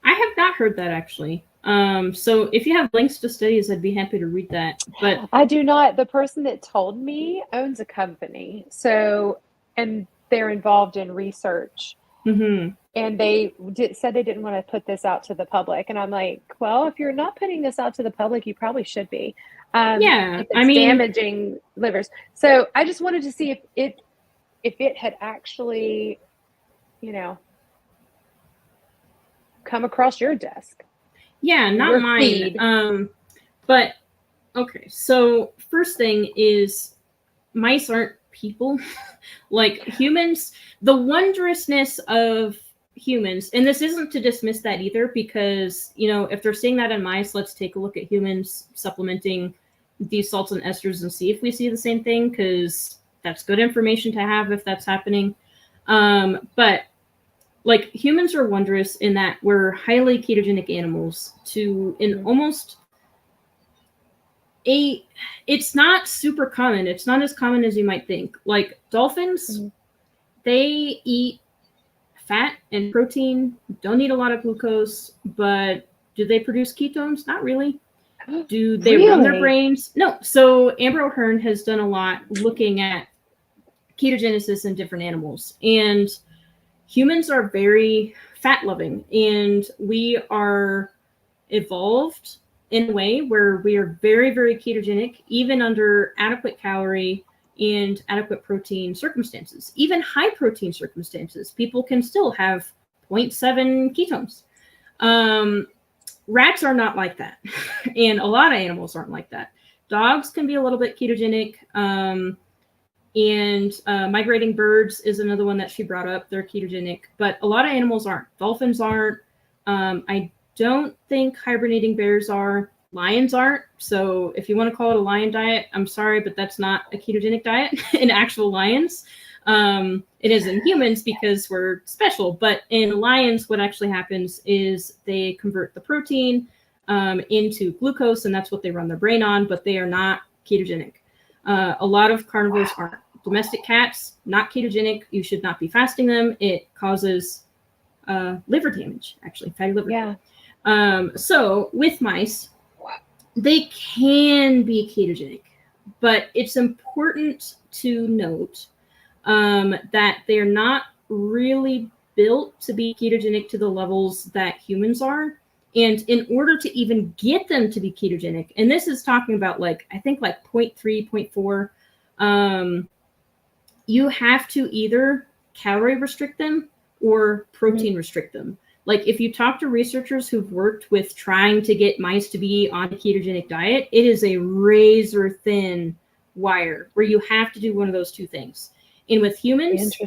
I have not heard that, actually. So if you have links to studies, I'd be happy to read that. But I do not. The person that told me owns a company, and they're involved in research. And they said they didn't want to put this out to the public. And I'm like, well, if you're not putting this out to the public, you probably should be. Yeah, if it's damaging livers. So I just wanted to see if it had actually, come across your desk. Yeah, not mine. But okay, so first thing is mice aren't people. Like humans, the wondrousness of humans, and this isn't to dismiss that either, because if they're seeing that in mice, let's take a look at humans supplementing these salts and esters and see if we see the same thing, because that's good information to have if that's happening. But like humans are wondrous in that we're highly ketogenic animals it's not super common. It's not as common as you might think. Like dolphins, they eat fat and protein, don't eat a lot of glucose, but do they produce ketones? Not really. Do they run their brains? No. So Amber O'Hearn has done a lot looking at ketogenesis in different animals, and humans are very fat loving, and we are evolved in a way where we are very, very ketogenic, even under adequate calorie and adequate protein circumstances. Even high protein circumstances, people can still have 0.7 ketones. Rats are not like that. And a lot of animals aren't like that. Dogs can be a little bit ketogenic. And migrating birds is another one that she brought up. They're ketogenic, but a lot of animals aren't. Dolphins aren't. I don't think hibernating bears are. Lions aren't. So if you want to call it a lion diet, I'm sorry, but that's not a ketogenic diet in actual lions. It is in humans because we're special, but in lions, what actually happens is they convert the protein into glucose, and that's what they run their brain on, but they are not ketogenic. A lot of carnivores aren't. Domestic cats, not ketogenic. You should not be fasting them. It causes liver damage, actually, fatty liver. Yeah. So with mice, they can be ketogenic, but it's important to note that they're not really built to be ketogenic to the levels that humans are. And in order to even get them to be ketogenic, and this is talking about I think 0.3, 0.4, you have to either calorie restrict them or protein restrict them. Like if you talk to researchers who've worked with trying to get mice to be on a ketogenic diet, it is a razor thin wire where you have to do one of those two things. And with humans,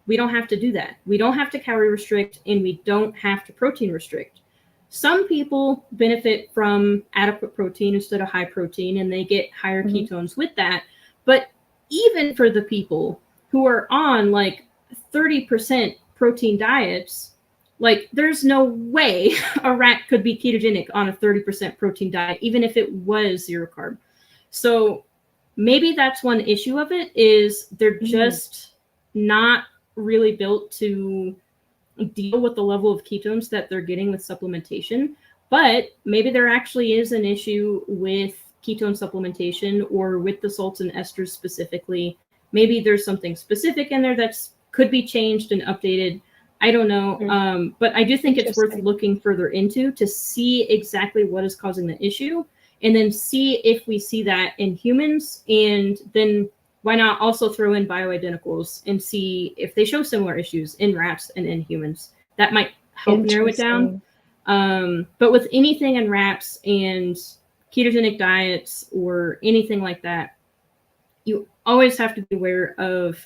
we don't have to do that. We don't have to calorie restrict, and we don't have to protein restrict. Some people benefit from adequate protein instead of high protein, and they get higher ketones with that. But even for the people who are on 30% protein diets, there's no way a rat could be ketogenic on a 30% protein diet, even if it was zero carb. So maybe that's one issue of it, is they're just not really built to deal with the level of ketones that they're getting with supplementation. But maybe there actually is an issue with ketone supplementation or with the salts and esters specifically. Maybe there's something specific in there that's could be changed and updated. I don't know. But I do think it's worth looking further into to see exactly what is causing the issue, and then see if we see that in humans, and then why not also throw in bioidenticals and see if they show similar issues in rats and in humans. That might help narrow it down. But with anything in rats and ketogenic diets or anything like that, you always have to be aware of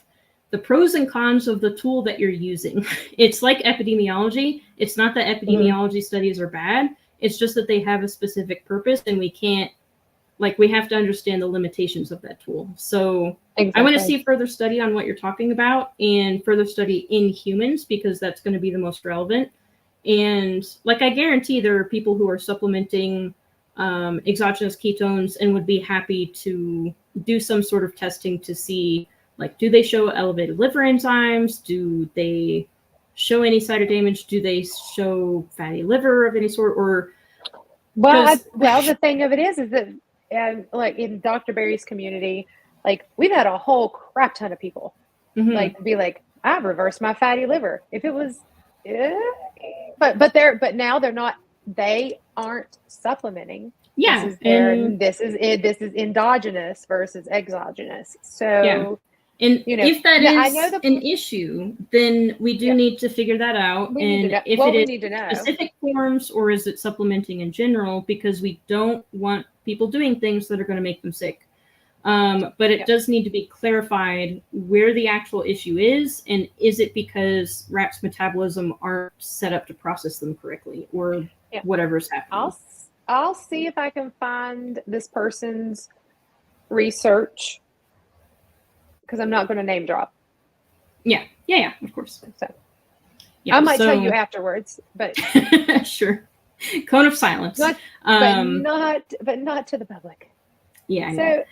the pros and cons of the tool that you're using. It's like epidemiology. It's not that epidemiology studies are bad. It's just that they have a specific purpose, and we can't, we have to understand the limitations of that tool. So I want to see further study on what you're talking about, and further study in humans, because that's going to be the most relevant. And like, I guarantee there are people who are supplementing exogenous ketones and would be happy to do some sort of testing to see, like, do they show elevated liver enzymes? Do they show any cyto damage? Do they show fatty liver of any sort? Or well, the thing of it is that, like in Dr. Barry's community, like we've had a whole crap ton of people like be like, I've reversed my fatty liver. If it was, but now they aren't supplementing. Yeah, this is endogenous versus exogenous. So. Yeah. And if that is an issue, then we do need to figure that out. And if it is specific forms, or is it supplementing in general, because we don't want people doing things that are going to make them sick. But it does need to be clarified where the actual issue is, and is it because rats' metabolism aren't set up to process them correctly, or whatever's happening. I'll see if I can find this person's research, because I'm not going to name drop. Yeah, of course. So, I might tell you afterwards, but sure. Cone of silence. But not to the public. Yeah. So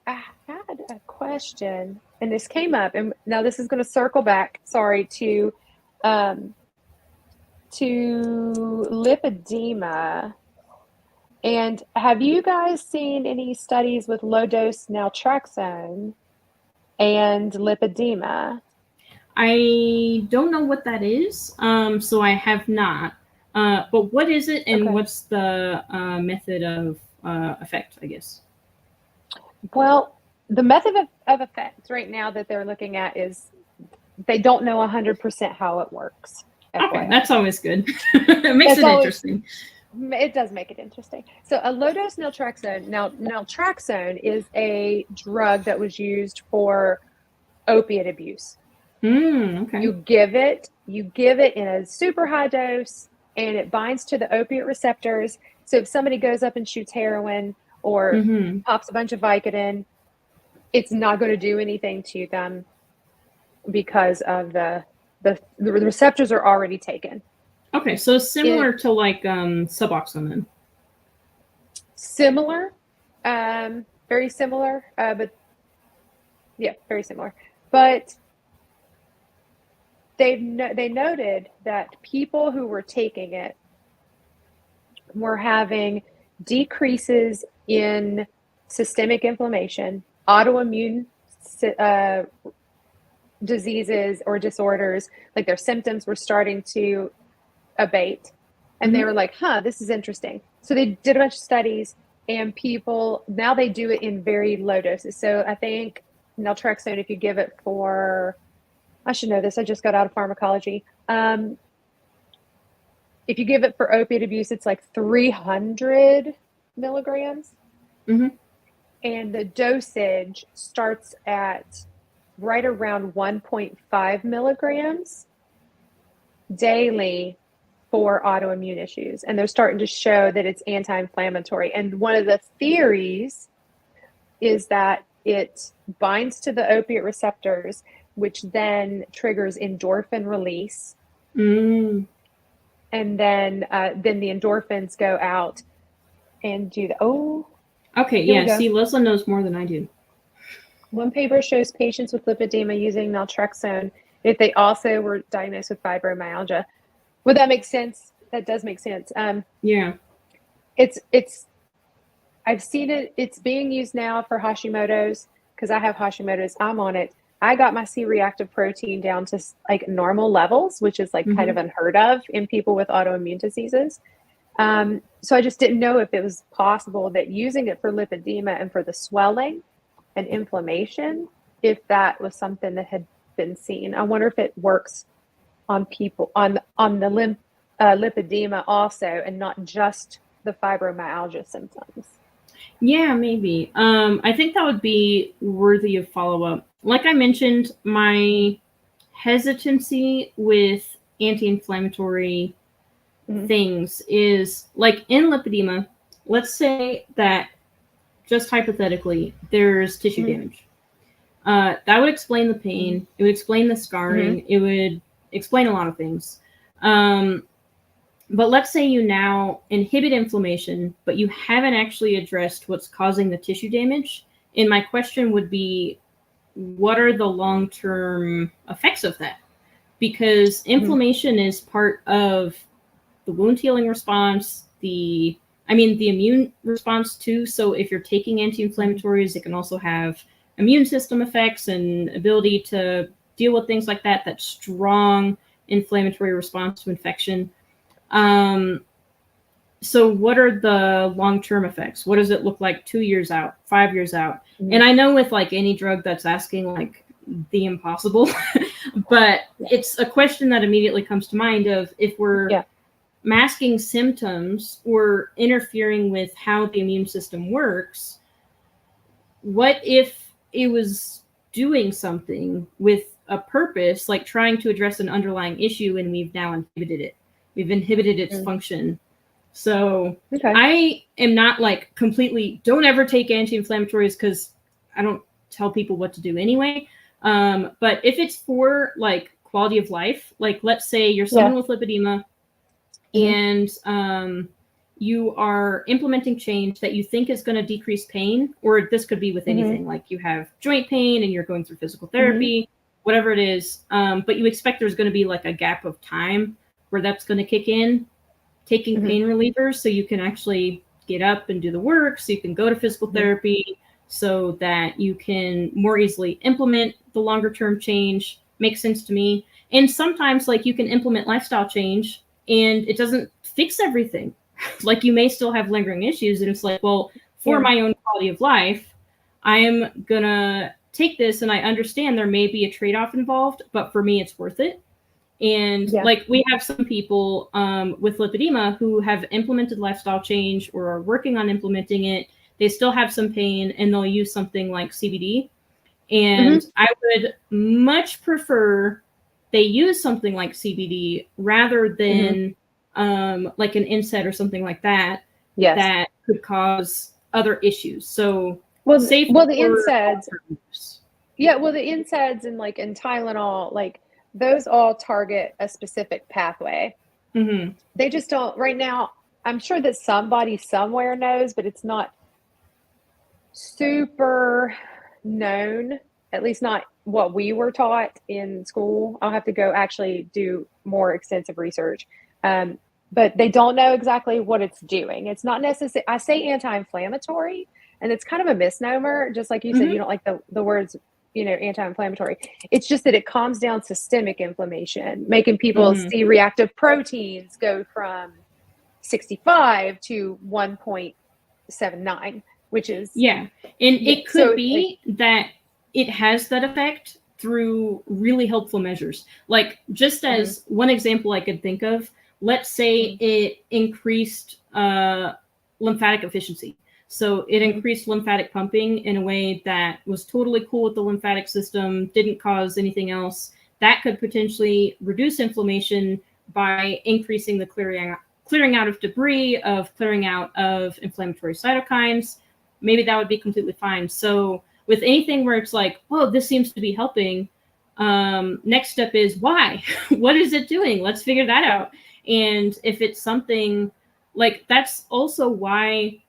I had a question, and this came up, and now this is going to circle back. Sorry, to lipedema. And have you guys seen any studies with low dose naltrexone and lipedema? I don't know what that is, so I have not. But what is it, and what's the method of effect, I guess? Well, the method of effect right now that they're looking at is they don't know 100% how it works. Okay, that's always good. It makes it interesting. It does make it interesting. So a low-dose naltrexone. Now, naltrexone is a drug that was used for opiate abuse. Okay. You give it in a super high dose, and it binds to the opiate receptors. So if somebody goes up and shoots heroin or pops a bunch of Vicodin, it's not going to do anything to them because of the receptors are already taken. Okay, so similar to like Suboxone then. Similar, very similar, but yeah, very similar. But they noted that people who were taking it were having decreases in systemic inflammation, autoimmune diseases or disorders, like their symptoms were starting to abate. And they were like, this is interesting. So they did a bunch of studies, and people, now they do it in very low doses. So I think naltrexone, if you give it for, I should know this, I just got out of pharmacology. If you give it for opiate abuse, it's like 300 milligrams. And the dosage starts at right around 1.5 milligrams daily for autoimmune issues. And they're starting to show that it's anti-inflammatory. And one of the theories is that it binds to the opiate receptors, which then triggers endorphin release. And then the endorphins go out and do okay, yeah, see, Leslie knows more than I do. One paper shows patients with lipedema using naltrexone if they also were diagnosed with fibromyalgia. Would that make sense? That does make sense. Yeah. I've seen it. It's being used now for Hashimoto's, because I have Hashimoto's. I'm on it. I got my C-reactive protein down to like normal levels, which is like kind of unheard of in people with autoimmune diseases. So I just didn't know if it was possible that using it for lipedema and for the swelling and inflammation, if that was something that had been seen. I wonder if it works on people on the lipedema also, and not just the fibromyalgia symptoms. Yeah, maybe. I think that would be worthy of follow-up. Like I mentioned, my hesitancy with anti-inflammatory things is, like in lipedema, let's say that, just hypothetically, there's tissue damage. That would explain the pain. It would explain the scarring. It would explain a lot of things. But let's say you now inhibit inflammation, but you haven't actually addressed what's causing the tissue damage. And my question would be, what are the long-term effects of that? Because inflammation is part of the wound healing response, the immune response too. So if you're taking anti-inflammatories, it can also have immune system effects and ability to deal with things like that, that strong inflammatory response to infection. So what are the long-term effects? What does it look like 2 years out, 5 years out? And I know with like any drug that's asking like the impossible, but it's a question that immediately comes to mind of if we're masking symptoms or interfering with how the immune system works, what if it was doing something with a purpose, like trying to address an underlying issue, and we've now inhibited it? We've inhibited its function. So I am not like completely, don't ever take anti-inflammatories, because I don't tell people what to do anyway. But if it's for like quality of life, like let's say you're someone with lipedema and you are implementing change that you think is going to decrease pain, or this could be with anything, like you have joint pain and you're going through physical therapy, whatever it is, but you expect there's going to be like a gap of time where that's going to kick in, taking pain relievers so you can actually get up and do the work, so you can go to physical therapy, so that you can more easily implement the longer term change, makes sense to me. And sometimes like you can implement lifestyle change and it doesn't fix everything. Like you may still have lingering issues, and it's like, well, for my own quality of life, I am gonna take this, and I understand there may be a trade-off involved, but for me it's worth it. And like we have some people with lipedema who have implemented lifestyle change or are working on implementing it. They still have some pain and they'll use something like CBD. And I would much prefer they use something like CBD rather than like an NSAID or something like that, that could cause other issues. So the NSAIDs, the NSAIDs and like in Tylenol, like those all target a specific pathway. They just don't right now. I'm sure that somebody somewhere knows, but it's not super known, at least not what we were taught in school. I'll have to go actually do more extensive research. But they don't know exactly what it's doing. It's not necessary. I say anti-inflammatory, and it's kind of a misnomer. Just like you said, you don't like the words, anti-inflammatory. It's just that it calms down systemic inflammation, making people see reactive proteins go from 65 to 1.79, which is and it could be that it has that effect through really helpful measures. Like just as one example I could think of, let's say it increased lymphatic efficiency. So it increased lymphatic pumping in a way that was totally cool with the lymphatic system, didn't cause anything else. That could potentially reduce inflammation by increasing the clearing out of debris, of clearing out of inflammatory cytokines. Maybe that would be completely fine. So with anything where it's like, oh, this seems to be helping, next step is why? What is it doing? Let's figure that out. And if it's something like, that's also why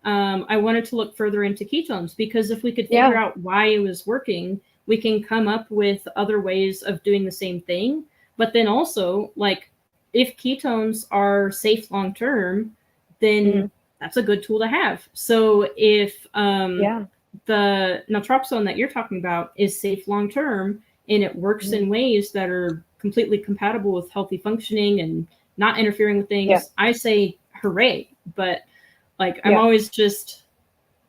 I wanted to look further into ketones, because if we could figure out why it was working, we can come up with other ways of doing the same thing. But then also, like, if ketones are safe long term, then that's a good tool to have. So if the naltrexone that you're talking about is safe long term and it works in ways that are completely compatible with healthy functioning and not interfering with things, I say hooray. But like, I'm always just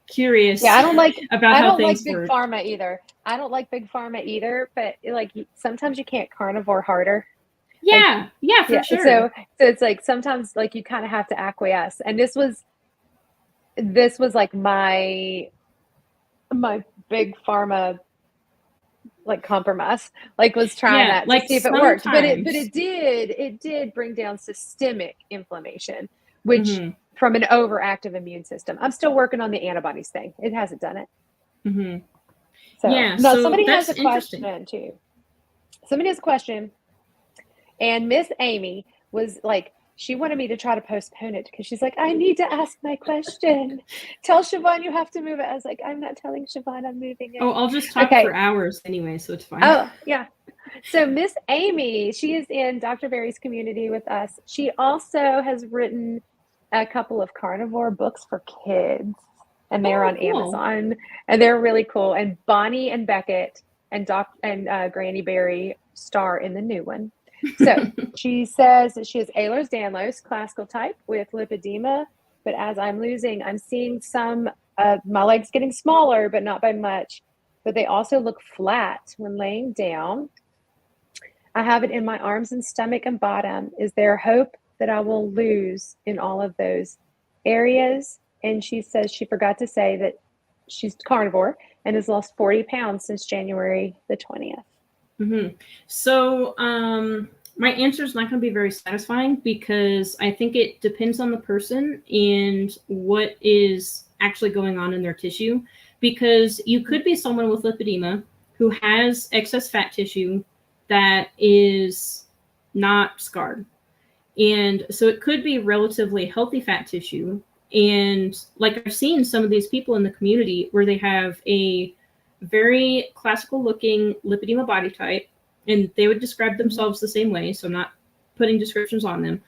curious I don't like about how things big work. pharma either. I don't like big pharma either, but like sometimes you can't carnivore harder. For sure. So it's like sometimes like you kind of have to acquiesce. And this was like my big pharma like compromise, like was trying that to see if it worked. But it did bring down systemic inflammation, which from an overactive immune system. I'm still working on the antibodies thing. It hasn't done it. So somebody has a question too. Somebody has a question. And Miss Amy was like, she wanted me to try to postpone it because she's like, I need to ask my question. Tell Siobhan you have to move it. I was like, I'm not telling Siobhan I'm moving it. Oh, I'll just talk for hours anyway, so it's fine. Oh, yeah. So Miss Amy, she is in Dr. Barry's community with us. She also has written a couple of carnivore books for kids, and they're on Amazon, and they're really cool. And Bonnie and Beckett and Granny Barry star in the new one. So she says that she has Ehlers-Danlos, classical type with lipedema, but as I'm losing, I'm seeing some of my legs getting smaller, but not by much. But they also look flat when laying down. I have it in my arms and stomach and bottom. Is there hope that I will lose in all of those areas? And she says she forgot to say that she's carnivore and has lost 40 pounds since January the 20th. Mm-hmm. So my answer is not going to be very satisfying because I think it depends on the person and what is actually going on in their tissue. Because you could be someone with lipedema who has excess fat tissue that is not scarred. And so it could be relatively healthy fat tissue. And like I've seen some of these people in the community where they have a very classical looking lipedema body type, and they would describe themselves the same way. So I'm not putting descriptions on them.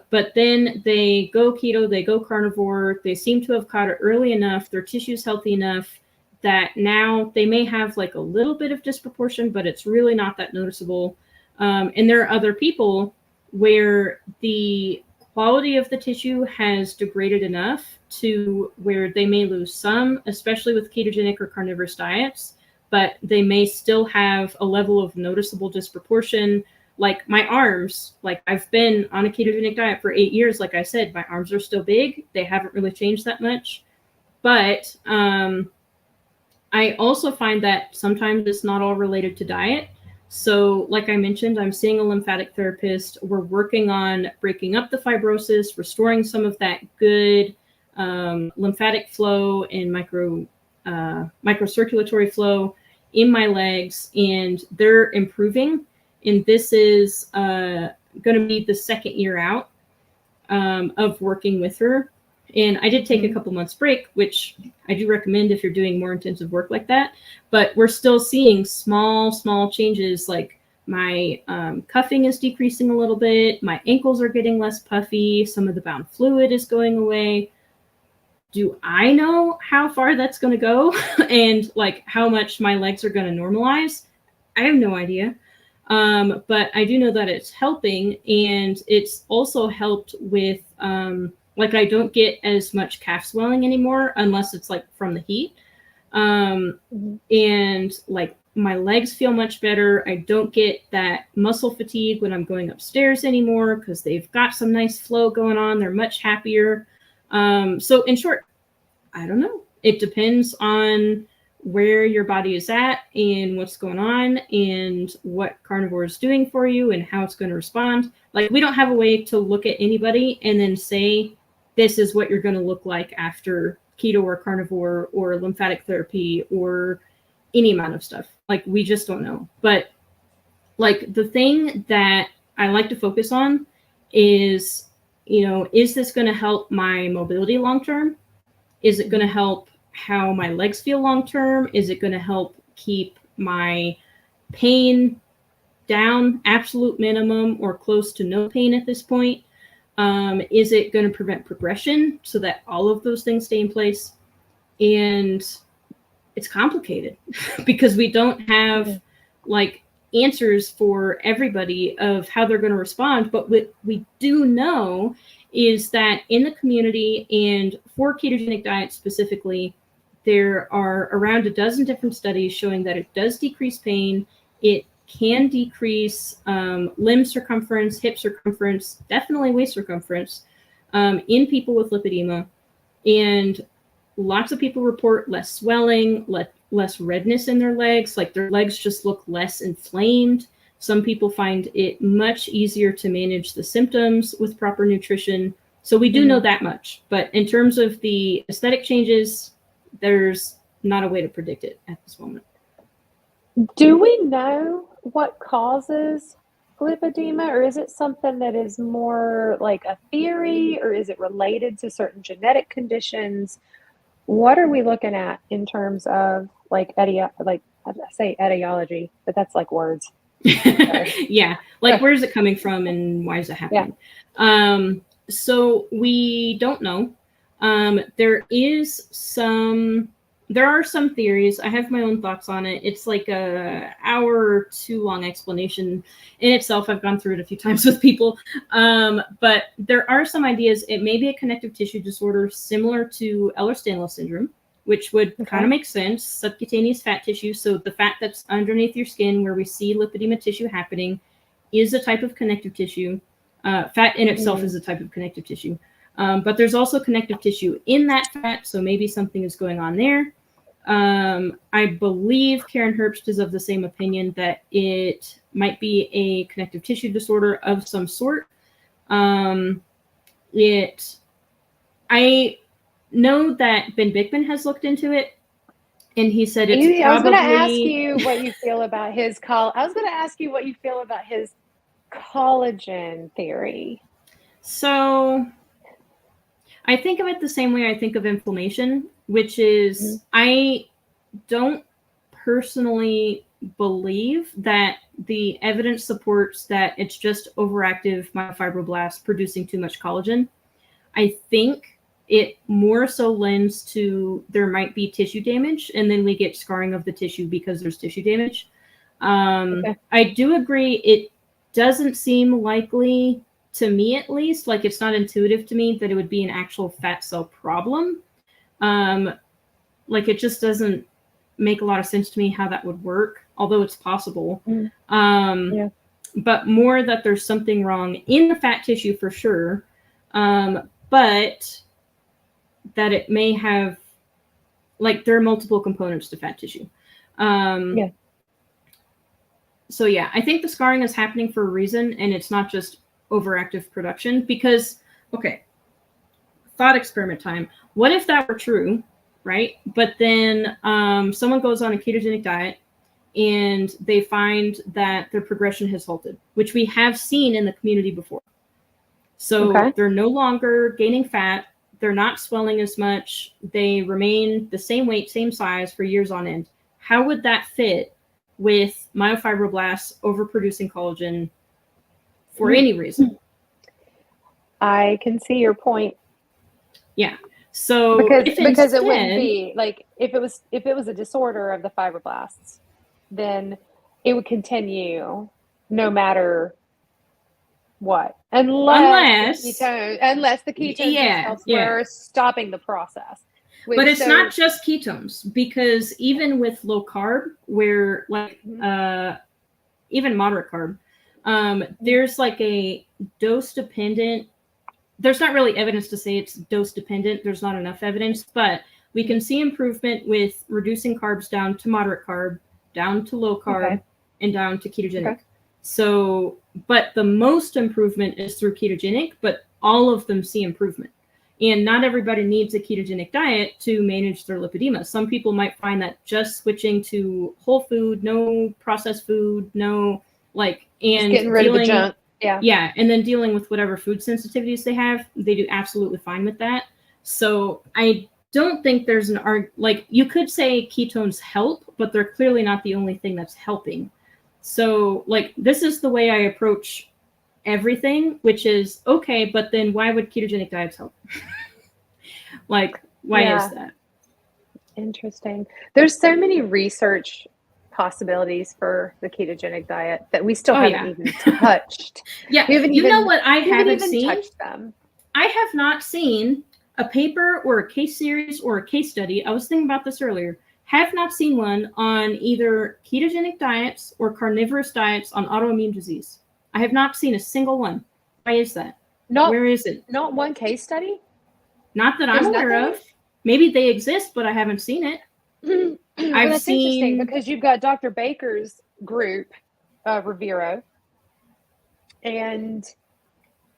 But then they go keto, they go carnivore, they seem to have caught it early enough, their tissue's healthy enough that now they may have like a little bit of disproportion, but it's really not that noticeable. And there are other people where the quality of the tissue has degraded enough to where they may lose some, especially with ketogenic or carnivorous diets, but they may still have a level of noticeable disproportion. Like my arms, like I've been on a ketogenic diet for 8 years. Like I said, my arms are still big. They haven't really changed that much. But I also find that sometimes it's not all related to diet. So like I mentioned, I'm seeing a lymphatic therapist. We're working on breaking up the fibrosis, restoring some of that good lymphatic flow and microcirculatory flow in my legs, and they're improving. And this is going to be the second year out of working with her. And I did take a couple months break, which I do recommend if you're doing more intensive work like that. But we're still seeing small changes. Like my cuffing is decreasing a little bit. My ankles are getting less puffy. Some of the bound fluid is going away. Do I know how far that's going to go and like how much my legs are going to normalize? I have no idea. But I do know that it's helping, and it's also helped with, like I don't get as much calf swelling anymore unless it's like from the heat. And like my legs feel much better. I don't get that muscle fatigue when I'm going upstairs anymore because they've got some nice flow going on. They're much happier. So in short, I don't know. It depends on where your body is at and what's going on and what carnivore is doing for you and how it's going to respond. Like we don't have a way to look at anybody and then say, this is what you're going to look like after keto or carnivore or lymphatic therapy or any amount of stuff. Like we just don't know. But like the thing that I like to focus on is, you know, is this going to help my mobility long-term? Is it going to help how my legs feel long-term? Is it going to help keep my pain down, absolute minimum or close to no pain at this point? Is it going to prevent progression so that all of those things stay in place? And it's complicated because we don't have like answers for everybody of how they're going to respond. But what we do know is that in the community and for ketogenic diets specifically, there are around a dozen different studies showing that it does decrease pain. It can decrease limb circumference, hip circumference, definitely waist circumference in people with lipedema. And lots of people report less swelling, less redness in their legs, like their legs just look less inflamed. Some people find it much easier to manage the symptoms with proper nutrition. So we do know that much. But in terms of the aesthetic changes, there's not a way to predict it at this moment. Do we know what causes lipedema, or is it something that is more like a theory, or is it related to certain genetic conditions? What are we looking at in terms of like I say etiology, but that's like words. Yeah, like where is it coming from and why is it happening? Yeah. So we don't know. There are some theories. I have my own thoughts on it. It's like a hour or two long explanation in itself. I've gone through it a few times with people. But there are some ideas. It may be a connective tissue disorder similar to Ehlers-Danlos syndrome, which would kind of make sense. Subcutaneous fat tissue. So the fat that's underneath your skin where we see lipedema tissue happening is a type of connective tissue. Fat in itself is a type of connective tissue. But there's also connective tissue in that fat. So maybe something is going on there. I believe Karen Herbst is of the same opinion that it might be a connective tissue disorder of some sort. I know that Ben Bickman has looked into it, and he said it's probably... I was going to ask you what you feel about his collagen theory. So I think of it the same way I think of inflammation, which is I don't personally believe that the evidence supports that it's just overactive myofibroblasts producing too much collagen. I think it more so lends to there might be tissue damage, and then we get scarring of the tissue because there's tissue damage. I do agree it doesn't seem likely, to me at least, like it's not intuitive to me that it would be an actual fat cell problem. Like it just doesn't make a lot of sense to me how that would work, although it's possible. But more that there's something wrong in the fat tissue for sure, but that it may have, like there are multiple components to fat tissue. So yeah, I think the scarring is happening for a reason, and it's not just overactive production. Because, okay, thought experiment time. What if that were true, right? But then someone goes on a ketogenic diet and they find that their progression has halted, which we have seen in the community before. So they're no longer gaining fat. They're not swelling as much. They remain the same weight, same size for years on end. How would that fit with myofibroblasts overproducing collagen for any reason? I can see your point. Yeah. So because it wouldn't be like if it was a disorder of the fibroblasts, then it would continue no matter what, unless the ketones themselves were stopping the process. But it's not just ketones, because even with low carb, where like even moderate carb, there's like a dose dependent. There's not really evidence to say it's dose dependent. There's not enough evidence, but we can see improvement with reducing carbs down to moderate carb, down to low carb, and down to ketogenic. So, but the most improvement is through ketogenic, but all of them see improvement. And not everybody needs a ketogenic diet to manage their lipedema. Some people might find that just switching to whole food, no processed food, no like, and just getting rid of the junk. Yeah, and then dealing with whatever food sensitivities they have, they do absolutely fine with that. So I don't think there's like you could say ketones help, but they're clearly not the only thing that's helping. So like this is the way I approach everything, which is okay, but then why would ketogenic diets help? Like why is that? Interesting. There's so many research possibilities for the ketogenic diet that we still haven't even touched. What I haven't seen? Touched them. I have not seen a paper or a case series or a case study. I was thinking about this earlier. Have not seen one on either ketogenic diets or carnivorous diets on autoimmune disease. I have not seen a single one. Why is that? Where is it? Not one case study? Not that I'm aware of. Maybe they exist, but I haven't seen it. That's interesting because you've got Dr. Baker's group, Revero, and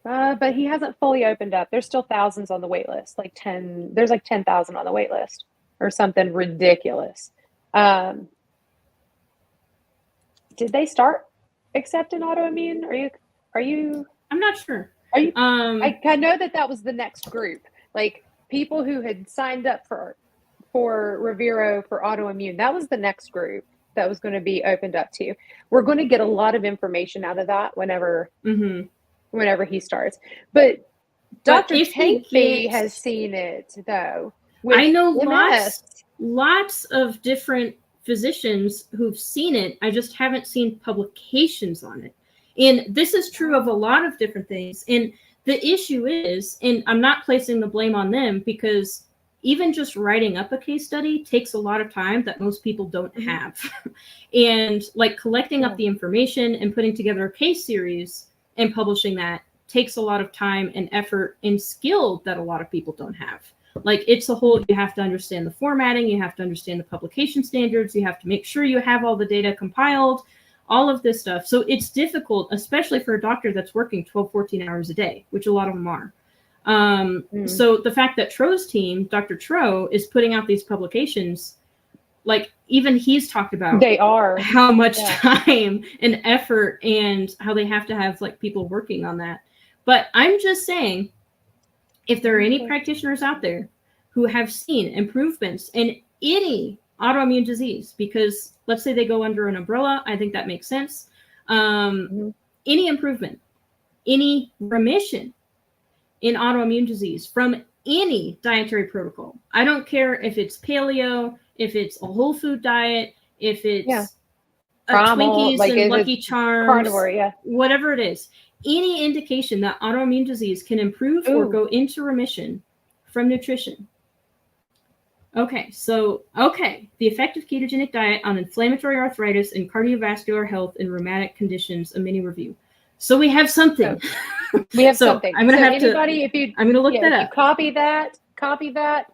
but he hasn't fully opened up. There's still thousands on the wait list, there's like 10,000 on the wait list or something ridiculous. Did they start accept an autoimmune? Are you? I'm not sure. Are you? I know that was the next group, like people who had signed up for Revero for autoimmune. That was the next group that was going to be opened up to. We're going to get a lot of information out of that whenever he starts. But Dr. Tankby has seen it though. I know lots of different physicians who've seen it. I just haven't seen publications on it. And this is true of a lot of different things. And the issue is, and I'm not placing the blame on them, because even just writing up a case study takes a lot of time that most people don't have. And like collecting up the information and putting together a case series and publishing that takes a lot of time and effort and skill that a lot of people don't have. Like it's a whole, you have to understand the formatting, you have to understand the publication standards, you have to make sure you have all the data compiled, all of this stuff. So it's difficult, especially for a doctor that's working 12, 14 hours a day, which a lot of them are. So the fact that Tro's team, Dr. Tro, is putting out these publications, like even he's talked about how much time and effort and how they have to have like people working on that. But I'm just saying, if there are any practitioners out there who have seen improvements in any autoimmune disease, because let's say they go under an umbrella, I think that makes sense. Any improvement, any remission in autoimmune disease from any dietary protocol. I don't care if it's paleo, if it's a whole food diet, if it's Twinkies like and Lucky Charms, carnivore, whatever it is. Any indication that autoimmune disease can improve or go into remission from nutrition. Okay, so, the effective ketogenic diet on inflammatory arthritis and cardiovascular health in rheumatic conditions, a mini review. So we have something. We have something. I'm going to have I'm going to look that up. Copy that,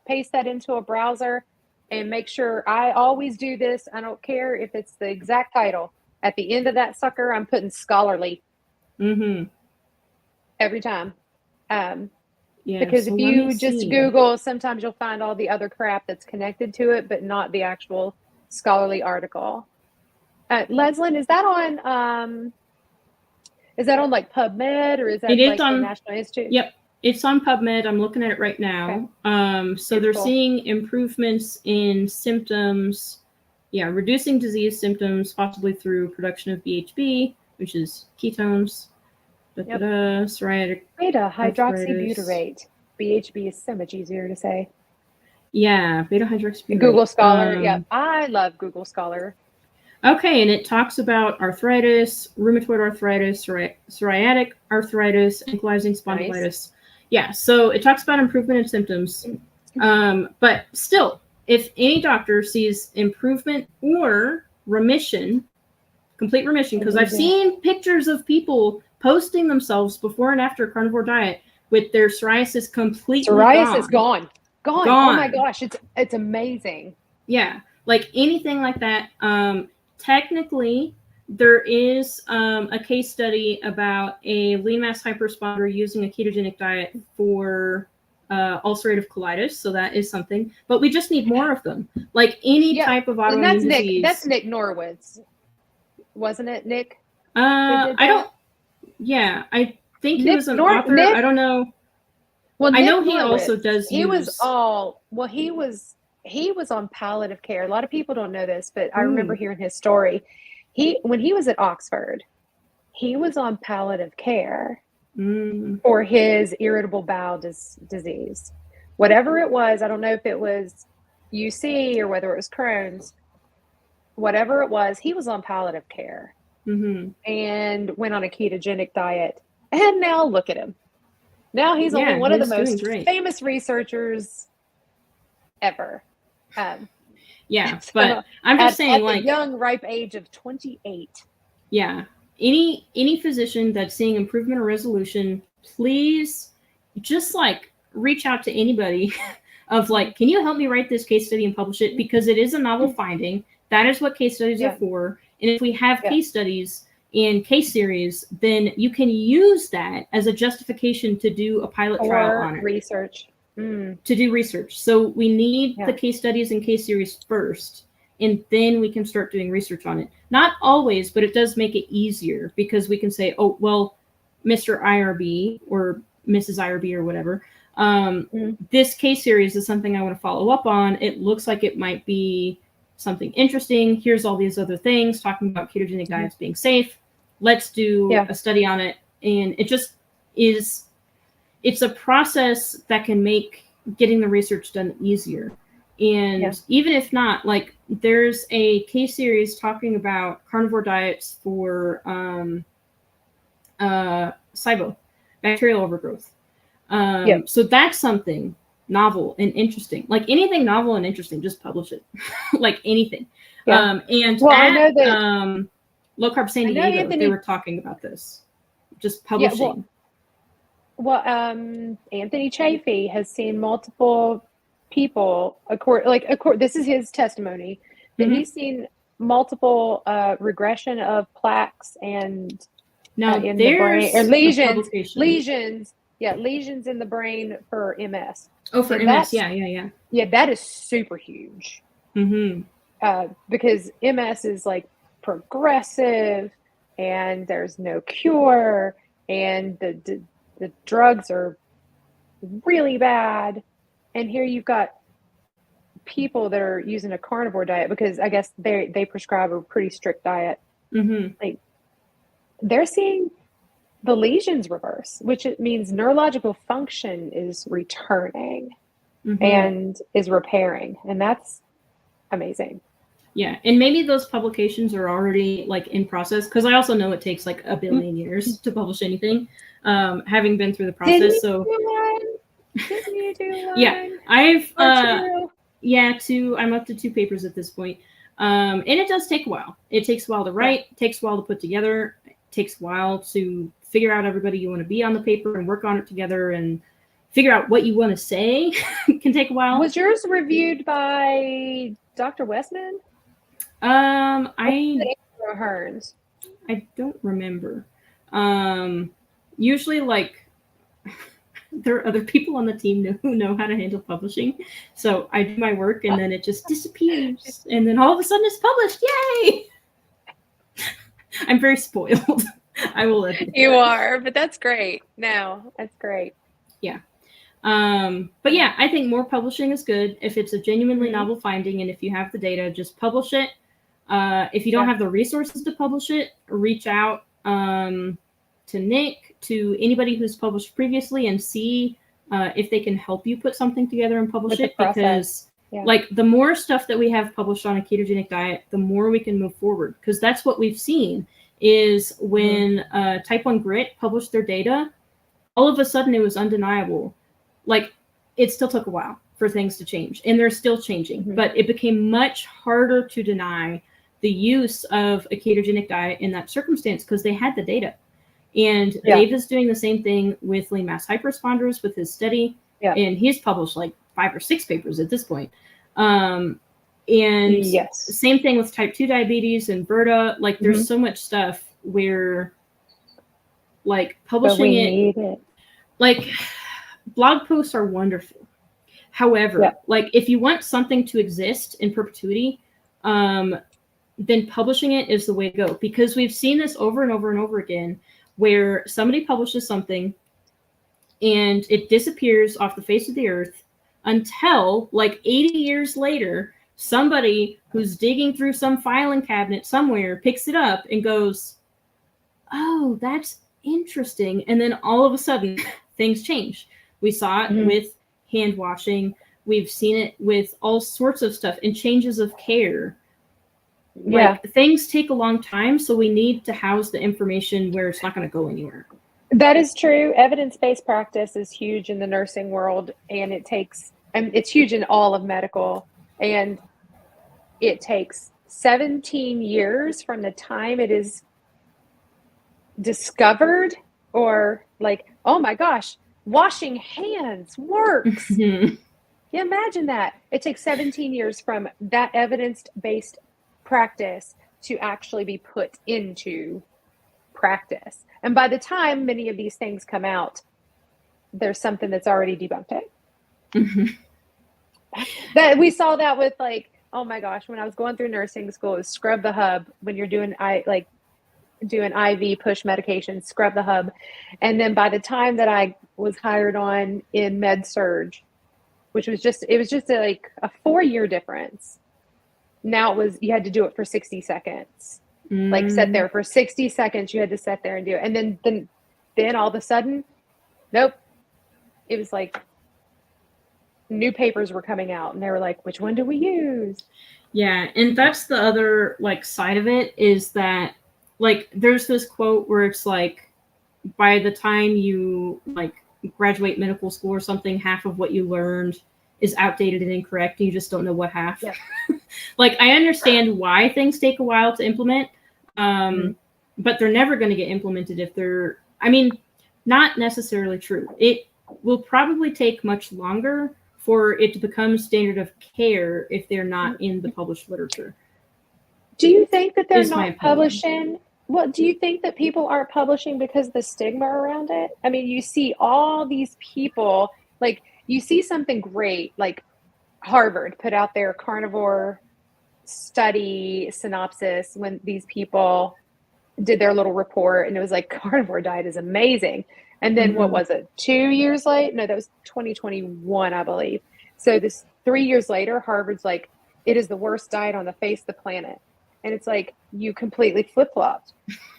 paste that into a browser, and make sure, I always do this. I don't care if it's the exact title. At the end of that sucker, I'm putting scholarly. Every time. Because if you just Google, sometimes you'll find all the other crap that's connected to it, but not the actual scholarly article. Leslyn, is that on like PubMed, or is that like the National Institute? Yep, it's on PubMed. I'm looking at it right now. So they're seeing improvements in symptoms, reducing disease symptoms, possibly through production of BHB, which is ketones. Psoriatic beta hydroxybutyrate. BHB is so much easier to say. Yeah, beta hydroxybutyrate. Google Scholar. I love Google Scholar. Okay, and it talks about arthritis, rheumatoid arthritis, psoriatic arthritis, ankylosing spondylitis. Nice. Yeah, so it talks about improvement in symptoms. But still, if any doctor sees improvement or remission, complete remission, because I've seen pictures of people posting themselves before and after a carnivore diet with their psoriasis completely gone. Oh my gosh, it's amazing. Yeah, like anything like that. Technically, there is a case study about a lean mass hyperresponder using a ketogenic diet for ulcerative colitis, so that is something. But we just need more of them. Like any type of autoimmune disease. That's Nick Norwitz, wasn't it, Nick? I don't. Yeah, I think he was an author. I don't know. Well, I know he also does. He was on palliative care. A lot of people don't know this, but I remember hearing his story. When he was at Oxford, he was on palliative care for his irritable bowel disease. Whatever it was, I don't know if it was UC or whether it was Crohn's. Whatever it was, he was on palliative care. And went on a ketogenic diet. And now look at him. Now he's only one of the most famous researchers ever. But I'm just saying, at like, the young, ripe age of 28. Yeah. Any physician that's seeing improvement or resolution, please just like reach out to anybody of like, can you help me write this case study and publish it? Because it is a novel finding. That is what case studies are for. And if we have case studies and case series, then you can use that as a justification to do a pilot trial on it. Research. To do research. So we need the case studies and case series first. and then we can start doing research on it. Not always, but it does make it easier because we can say, oh, well, Mr. IRB or Mrs. IRB or whatever, this case series is something I want to follow up on. It looks like it might be something interesting. Here's all these other things talking about ketogenic diets being safe. Let's do a study on it. And it just is, it's a process that can make getting the research done easier. And even if not, like there's a case series talking about carnivore diets for SIBO, bacterial overgrowth. So that's something novel and interesting. Like anything novel and interesting, just publish it. Like anything. And I know that Low Carb San Diego, they were talking about this. Just publishing. Anthony Chafee has seen multiple people, this is his testimony, that he's seen multiple regression of plaques and in the brain, or lesions in the brain for MS. Oh, for MS, yeah. Yeah, that is super huge. Because MS is like progressive, and there's no cure, and the drugs are really bad. And here you've got people that are using a carnivore diet because I guess they prescribe a pretty strict diet. Like they're seeing the lesions reverse, which it means neurological function is returning and is repairing. And that's amazing. Yeah. And maybe those publications are already like in process, because I also know it takes like a billion years to publish anything, having been through the process. Didn't you do one? Yeah, I've I'm up to 2 papers at this point. And it does take a while. It takes a while to write, takes a while to put together, it takes a while to figure out everybody you want to be on the paper and work on it together and figure out what you want to say. Can take a while. Was yours reviewed by Dr. Westman? Hearns. I don't remember. Usually like there are other people on the team who know how to handle publishing. So I do my work and then it just disappears. And then all of a sudden it's published. Yay! I'm very spoiled. I will admit. You are, but that's great. No, that's great. Yeah. But yeah, I think more publishing is good. If it's a genuinely novel finding and if you have the data, just publish it. If you don't have the resources to publish it, reach out to Nick, to anybody who's published previously, and see if they can help you put something together and publish it. Because like the more stuff that we have published on a ketogenic diet, the more we can move forward. Because that's what we've seen is when Type 1 Grit published their data, all of a sudden it was undeniable. Like it still took a while for things to change, and they're still changing, but it became much harder to deny the use of a ketogenic diet in that circumstance because they had the data. And Dave is doing the same thing with lean mass hyperresponders with his study. And he's published like 5 or 6 papers at this point. And same thing with type 2 diabetes and Virta. Like there's so much stuff where like publishing it, like blog posts are wonderful. However, like if you want something to exist in perpetuity, then publishing it is the way to go, because we've seen this over and over and over again, where somebody publishes something and it disappears off the face of the earth until like 80 years later, somebody who's digging through some filing cabinet somewhere picks it up and goes, oh, that's interesting. And then all of a sudden things change. We saw it with hand washing. We've seen it with all sorts of stuff and changes of care. Like things take a long time, so we need to house the information where it's not going to go anywhere. That is true. Evidence-based practice is huge in the nursing world, and it's huge in all of medical, and it takes 17 years from the time it is discovered, or like, oh my gosh, washing hands works. Yeah, imagine that. It takes 17 years from that evidence-based practice to actually be put into practice. And by the time many of these things come out, there's something that's already debunked it. That we saw that with like Oh my gosh, when I was going through nursing school, it was scrub the hub when you're doing doing IV push medication, scrub the hub. And then by the time that I was hired on in med surge, which was just like a 4-year difference. Now it was, you had to do it for 60 seconds. Like sit there for 60 seconds, you had to sit there and do it. And then all of a sudden, nope. It was like new papers were coming out and they were like, which one do we use? Yeah, and that's the other like side of it, is that like there's this quote where it's like, by the time you like graduate medical school or something, half of what you learned is outdated and incorrect, and you just don't know what half. Yeah. Like, I understand why things take a while to implement, but they're never going to get implemented if they're, I mean, not necessarily true. It will probably take much longer for it to become standard of care if they're not in the published literature. Do you think that they're not publishing? Well, do you think that people aren't publishing because of the stigma around it? I mean, you see all these people, like you see something great, like Harvard put out their carnivore study synopsis when these people did their little report, and it was like, carnivore diet is amazing. And then what was it? 2 years late? No, that was 2021, I believe. So this 3 years later, Harvard's like, it is the worst diet on the face of the planet. And it's like, you completely flip-flopped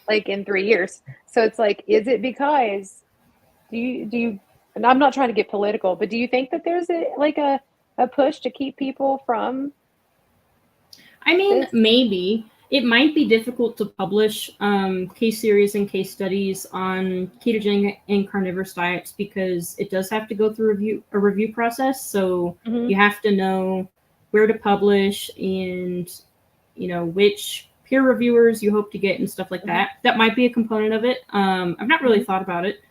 like in 3 years. So it's like, is it because do you, and I'm not trying to get political, but do you think that there's a push to keep people from? I mean, maybe. It might be difficult to publish case series and case studies on ketogenic and carnivorous diets because it does have to go through a review process. So you have to know where to publish and, you know, which peer reviewers you hope to get and stuff like that. That might be a component of it. I've not really thought about it.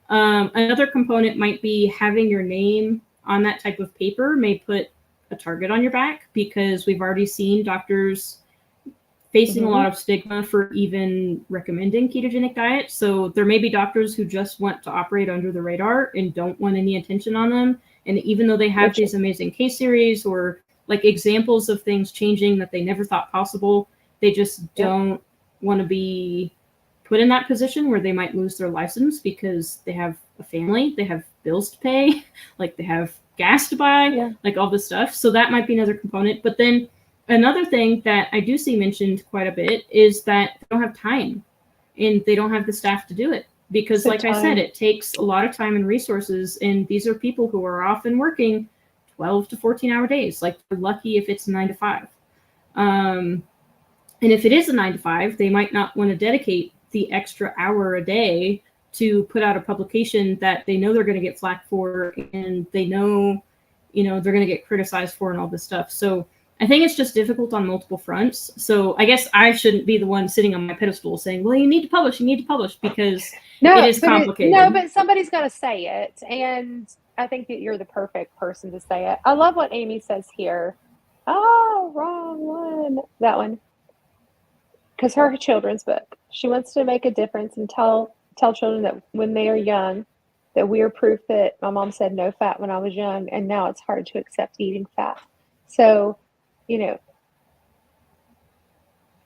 Another component might be having your name on that type of paper may put a target on your back, because we've already seen doctors facing a lot of stigma for even recommending ketogenic diet. So there may be doctors who just want to operate under the radar and don't want any attention on them. And even though they have these amazing case series or like examples of things changing that they never thought possible, they just don't want to be put in that position where they might lose their license because they have a family, they have bills to pay, like they have gas to buy, like all this stuff. So that might be another component. But then another thing that I do see mentioned quite a bit is that they don't have time and they don't have the staff to do it. Because like I said, it takes a lot of time and resources. And these are people who are often working 12 to 14-hour days. Like, they're lucky if it's 9 to 5. And if it is a 9 to 5, they might not want to dedicate the extra hour a day to put out a publication that they know they're going to get flack for, and they know, you know, they're going to get criticized for and all this stuff. So I think it's just difficult on multiple fronts. So I guess I shouldn't be the one sitting on my pedestal saying, well, you need to publish, because it is complicated. But somebody's got to say it. And I think that you're the perfect person to say it. I love what Amy says here. Oh, wrong one. That one. Because her children's book, she wants to make a difference and tell children that when they are young, that we are proof that my mom said no fat when I was young, and now it's hard to accept eating fat. So, you know.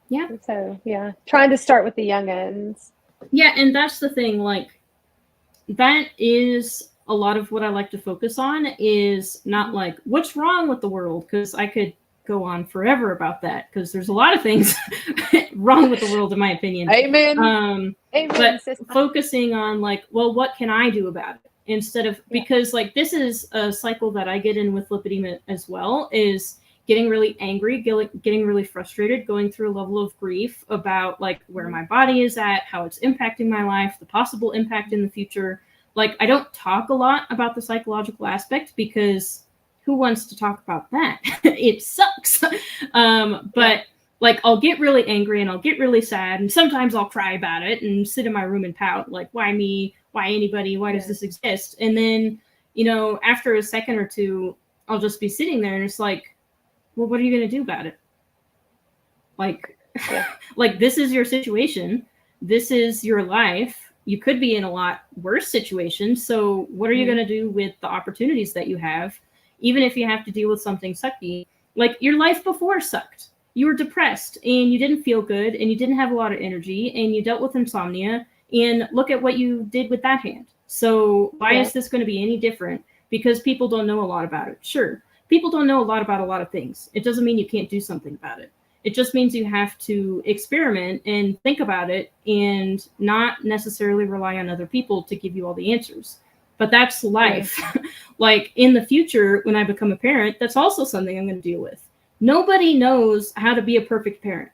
Yeah. So, yeah, trying to start with the young ends. Yeah, and that's the thing, like, that is a lot of what I like to focus on, is not like, what's wrong with the world? Because I could go on forever about that, because there's a lot of things wrong with the world, in my opinion. Amen. Amen. But focusing on like, well, what can I do about it? Instead of, because like, this is a cycle that I get in with lipedema as well, is getting really angry, getting really frustrated, going through a level of grief about like where my body is at, how it's impacting my life, the possible impact in the future. Like, I don't talk a lot about the psychological aspect, because who wants to talk about that? It sucks. But like, I'll get really angry and I'll get really sad, and sometimes I'll cry about it and sit in my room and pout, like, why me? Why anybody? Why does this exist? And then, you know, after a second or two, I'll just be sitting there and it's like, well, what are you going to do about it? Like, like, this is your situation. This is your life. You could be in a lot worse situation. So what are you going to do with the opportunities that you have? Even if you have to deal with something sucky, Like your life before sucked. You were depressed and you didn't feel good and you didn't have a lot of energy and you dealt with insomnia, and look at what you did with that hand. So why is this going to be any different? Because people don't know a lot about it. Sure, people don't know a lot about a lot of things. It doesn't mean you can't do something about it. It just means you have to experiment and think about it and not necessarily rely on other people to give you all the answers. But that's life. Like in the future, when I become a parent, that's also something I'm going to deal with. Nobody knows how to be a perfect parent.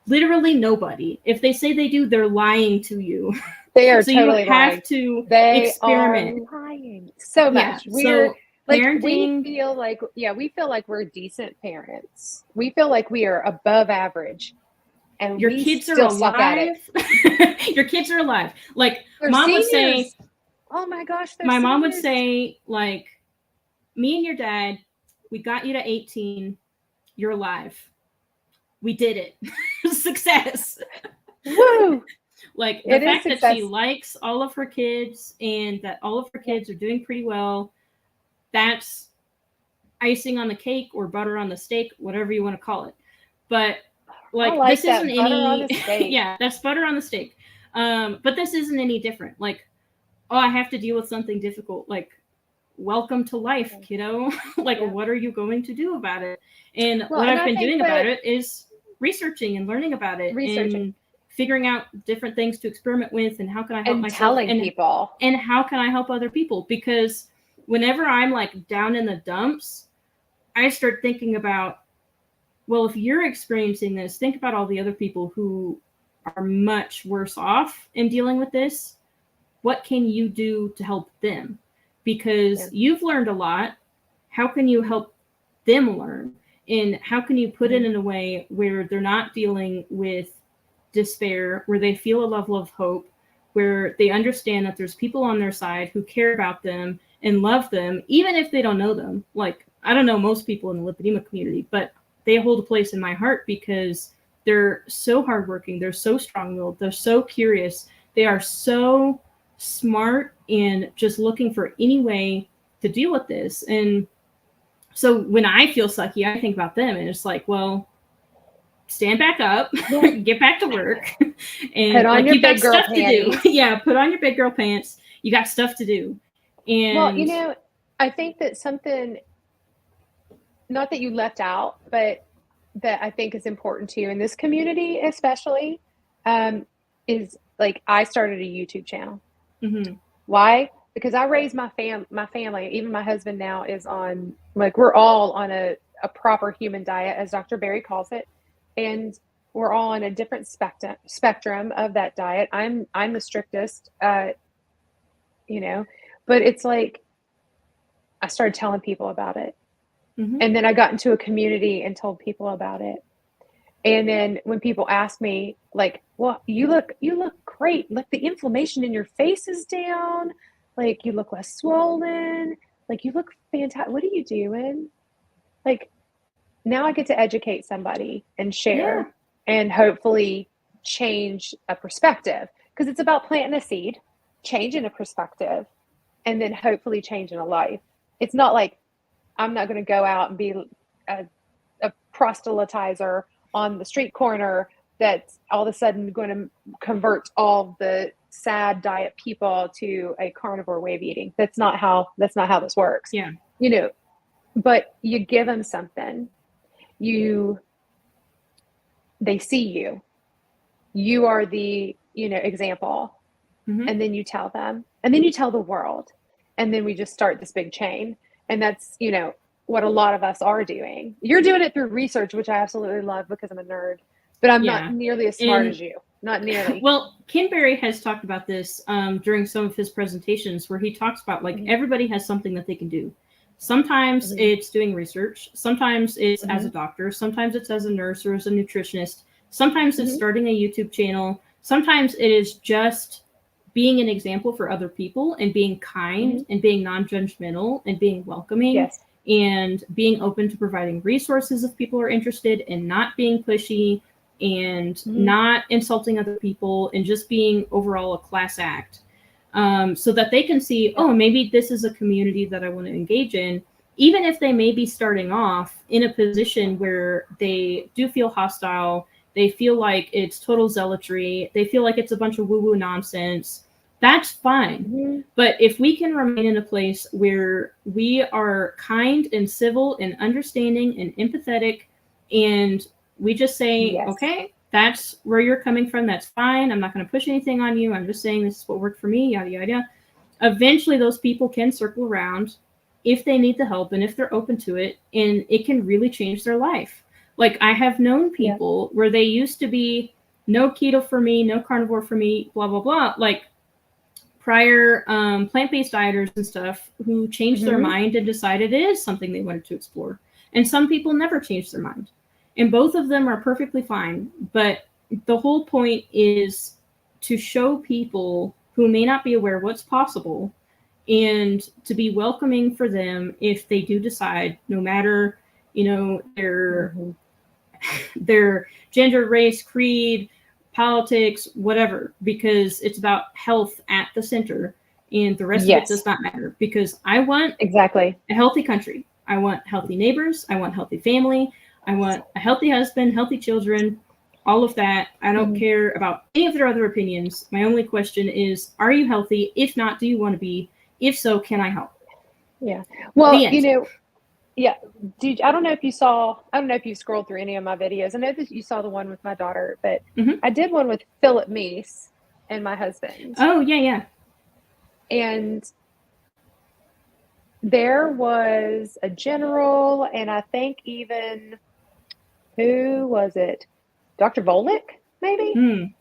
Literally nobody. If they say they do, they're lying to you. They are so totally you have lying. to They experiment. are lying so much. Yeah, We're so like parenting, we feel like we're decent parents. We feel like we are above average, and your we kids are still suck at alive. Your kids are alive. Like They're mom seniors. would say, oh my gosh, my mom would seniors. say, like, me and your dad, we got you to 18. You're alive. We did it. Success. Woo! Like the fact that she likes all of her kids and that all of her kids are doing pretty well, that's icing on the cake or butter on the steak, whatever you want to call it. But like this isn't any yeah, that's butter on the steak. But this isn't any different. Like, oh, I have to deal with something difficult. Like, welcome to life, kiddo. Like, what are you going to do about it? And what I've been doing about it is researching and learning about it and figuring out different things to experiment with and how can I help myself telling people and how can I help other people? Because whenever I'm like down in the dumps, I start thinking about, well, if you're experiencing this, think about all the other people who are much worse off in dealing with this. What can you do to help them? Because you've learned a lot. How can you help them learn? And how can you put it in a way where they're not dealing with despair, where they feel a level of hope, where they understand that there's people on their side who care about them and love them, even if they don't know them. Like, I don't know most people in the lipedema community, but they hold a place in my heart because they're so hardworking, they're so strong-willed, they're so curious, they are so smart and just looking for any way to deal with this. And so when I feel sucky, I think about them and it's like, well, stand back up, get back to work, and put on like, your you got big girl stuff panties. to do. Yeah, put on your big girl pants. You got stuff to do. And well, you know, I think that something, not that you left out, but that I think is important to you in this community, especially, is like I started a YouTube channel. Mm-hmm. Why? Because I raised my family. Even my husband now is on, like, we're all on a proper human diet, as Dr. Berry calls it, and we're all on a different spectrum of that diet. I'm the strictest, you know, but it's like I started telling people about it. Mm-hmm. And then I got into a community and told people about it. And then when people ask me, like, well, you look great. Look, the inflammation in your face is down. Like, you look less swollen. Like, you look fantastic. What are you doing? Like, now I get to educate somebody and share and hopefully change a perspective, because it's about planting a seed, changing a perspective, and then hopefully changing a life. It's not like I'm not going to go out and be a proselytizer on the street corner that's all of a sudden going to convert all the sad diet people to a carnivore way of eating. That's not how this works. Yeah. You know, but you give them something. They see you are the, example. Mm-hmm. And then you tell them, and then you tell the world, and then we just start this big chain. And that's, what a lot of us are doing. You're doing it through research, which I absolutely love because I'm a nerd, but I'm not nearly as smart as you. Not nearly. Well, Ken Berry has talked about this during some of his presentations, where he talks about, like, everybody has something that they can do. Sometimes it's doing research. Sometimes it's as a doctor. Sometimes it's as a nurse or as a nutritionist. Sometimes it's starting a YouTube channel. Sometimes it is just being an example for other people and being kind and being non-judgmental and being welcoming and being open to providing resources if people are interested, and not being pushy and not insulting other people, and just being overall a class act, so that they can see, oh, maybe this is a community that I want to engage in. even if they may be starting off in a position where they do feel hostile, they feel like it's total zealotry, they feel like it's a bunch of woo-woo nonsense, that's fine. Mm-hmm. But if we can remain in a place where we are kind and civil and understanding and empathetic, and we just say, Yes. okay, that's where you're coming from, that's fine, I'm not going to push anything on you, I'm just saying this is what worked for me, yada, yada. Eventually, those people can circle around if they need the help and if they're open to it, and it can really change their life. Like, I have known people where they used to be no keto for me, no carnivore for me, blah, blah, blah. Like, prior plant-based dieters and stuff who changed their mind and decided it is something they wanted to explore. And some people never changed their mind. And both of them are perfectly fine. But the whole point is to show people who may not be aware what's possible, and to be welcoming for them if they do decide, no matter, you know, their gender, race, creed, politics, whatever, because it's about health at the center, and the rest of it does not matter, because I want a healthy country. I want healthy neighbors. I want healthy family. I want a healthy husband, healthy children, all of that. I don't care about any of their other opinions. My only question is, are you healthy? If not, do you want to be? If so, can I help? Yeah. Well, you know, yeah. I don't know if you scrolled through any of my videos. I know that you saw the one with my daughter, but I did one with Philip Meese and my husband. Oh, yeah. And there was a general, and I think even, who was it? Dr. Volek, maybe?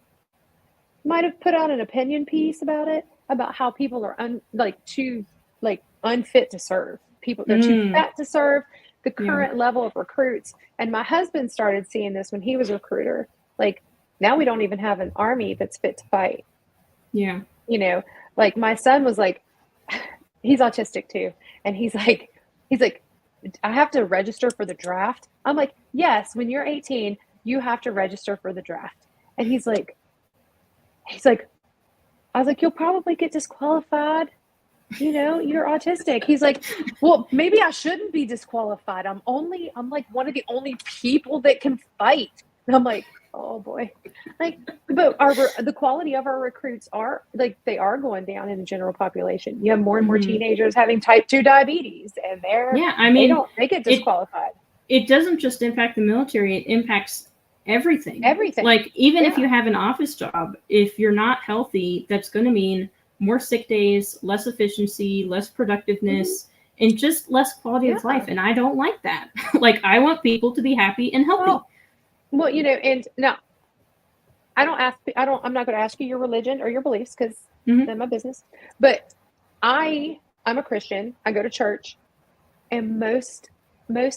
Might have put out an opinion piece about it, about how people are unfit to serve. People, they're too fat to serve the current level of recruits. And my husband started seeing this when he was a recruiter. Like, now we don't even have an army that's fit to fight. Yeah. You know, like, my son was like, he's autistic too. And he's like, I have to register for the draft. I'm like, yes, when you're 18, you have to register for the draft. And he's like, I was like, you'll probably get disqualified. You know, you're autistic. He's like, well, maybe I shouldn't be disqualified. I'm like one of the only people that can fight. And I'm like, oh boy. Like, but the quality of our recruits are, like, they are going down in the general population. You have more and more teenagers having type 2 diabetes, and they get disqualified. It doesn't just impact the military, it impacts everything. Like, even if you have an office job, if you're not healthy, that's going to mean more sick days, less efficiency, less productiveness, and just less quality of life. And I don't like that. Like, I want people to be happy and healthy. Well, you know, and now I'm not going to ask you your religion or your beliefs, because they're my business. But I'm a Christian. I go to church, and most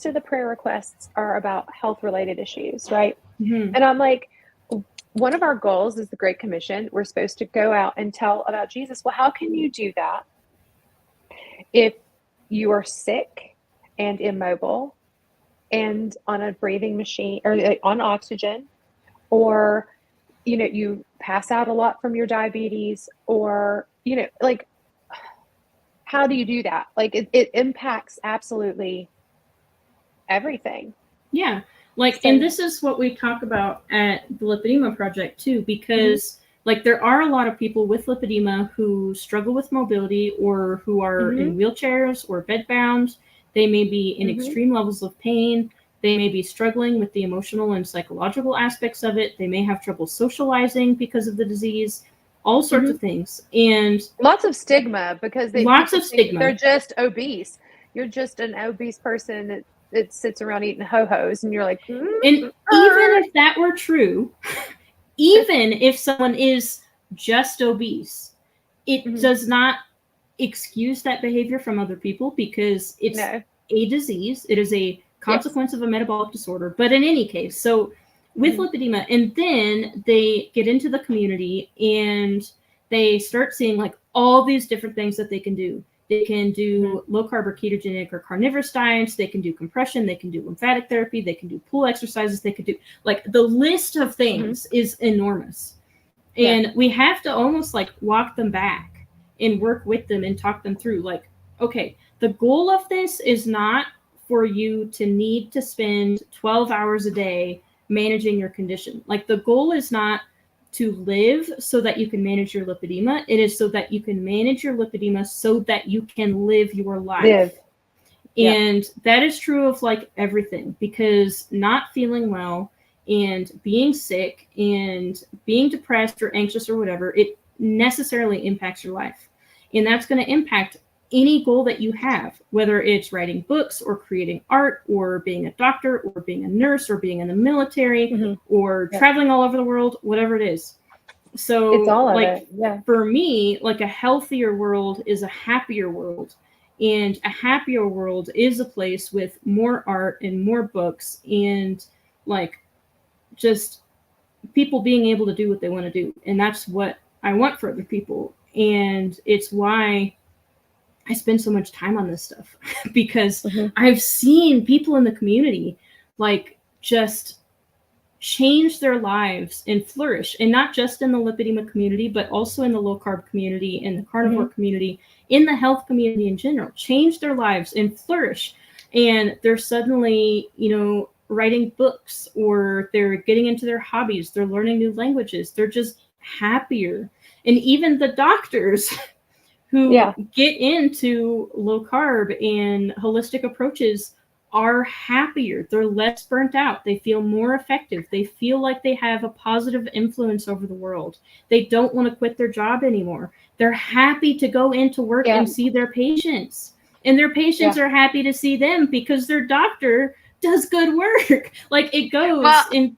of the prayer requests are about health related issues, right? And I'm like, one of our goals is the Great Commission. We're supposed to go out and tell about Jesus. Well, how can you do that if you are sick and immobile and on a breathing machine, or on oxygen, or, you know, you pass out a lot from your diabetes, or, you know, like, how do you do that? Like, it impacts absolutely everything. Yeah. Like, and this is what we talk about at the Lipedema Project too, because like, there are a lot of people with lipedema who struggle with mobility, or who are in wheelchairs or bedbound. They may be in extreme levels of pain. They may be struggling with the emotional and psychological aspects of it. They may have trouble socializing because of the disease, all sorts of things. And lots of stigma, because they're just obese. You're just an obese person that sits around eating ho-hos, and you're like, and even if that were true, even if someone is just obese, it does not excuse that behavior from other people, because it's a disease. It is a consequence of a metabolic disorder. But in any case, so with lipedema, and then they get into the community and they start seeing like all these different things that they can do. They can do low carb or ketogenic or carnivorous diets. They can do compression. They can do lymphatic therapy. They can do pool exercises. They could do, like, the list of things is enormous. And we have to almost like walk them back and work with them and talk them through, like, okay, the goal of this is not for you to need to spend 12 hours a day managing your condition. Like, the goal is not to live so that you can manage your lipedema. It is so that you can manage your lipedema so that you can live your life. And that is true of like everything, because not feeling well and being sick and being depressed or anxious or whatever, it necessarily impacts your life. And that's going to impact any goal that you have, whether it's writing books or creating art or being a doctor or being a nurse or being in the military or traveling all over the world, whatever it is. So it's all like of it. Yeah. For me, like a healthier world is a happier world. And a happier world is a place with more art and more books and like just people being able to do what they want to do. And that's what I want for other people. And it's why I spend so much time on this stuff because I've seen people in the community like just change their lives and flourish, and not just in the lipedema community, but also in the low carb community, in the carnivore community, in the health community in general, change their lives and flourish. And they're suddenly, you know, writing books, or they're getting into their hobbies, they're learning new languages, they're just happier. And even the doctors who get into low carb and holistic approaches are happier. They're less burnt out. They feel more effective. They feel like they have a positive influence over the world. They don't want to quit their job anymore. They're happy to go into work and see their patients. And their patients are happy to see them because their doctor does good work. Like, it goes in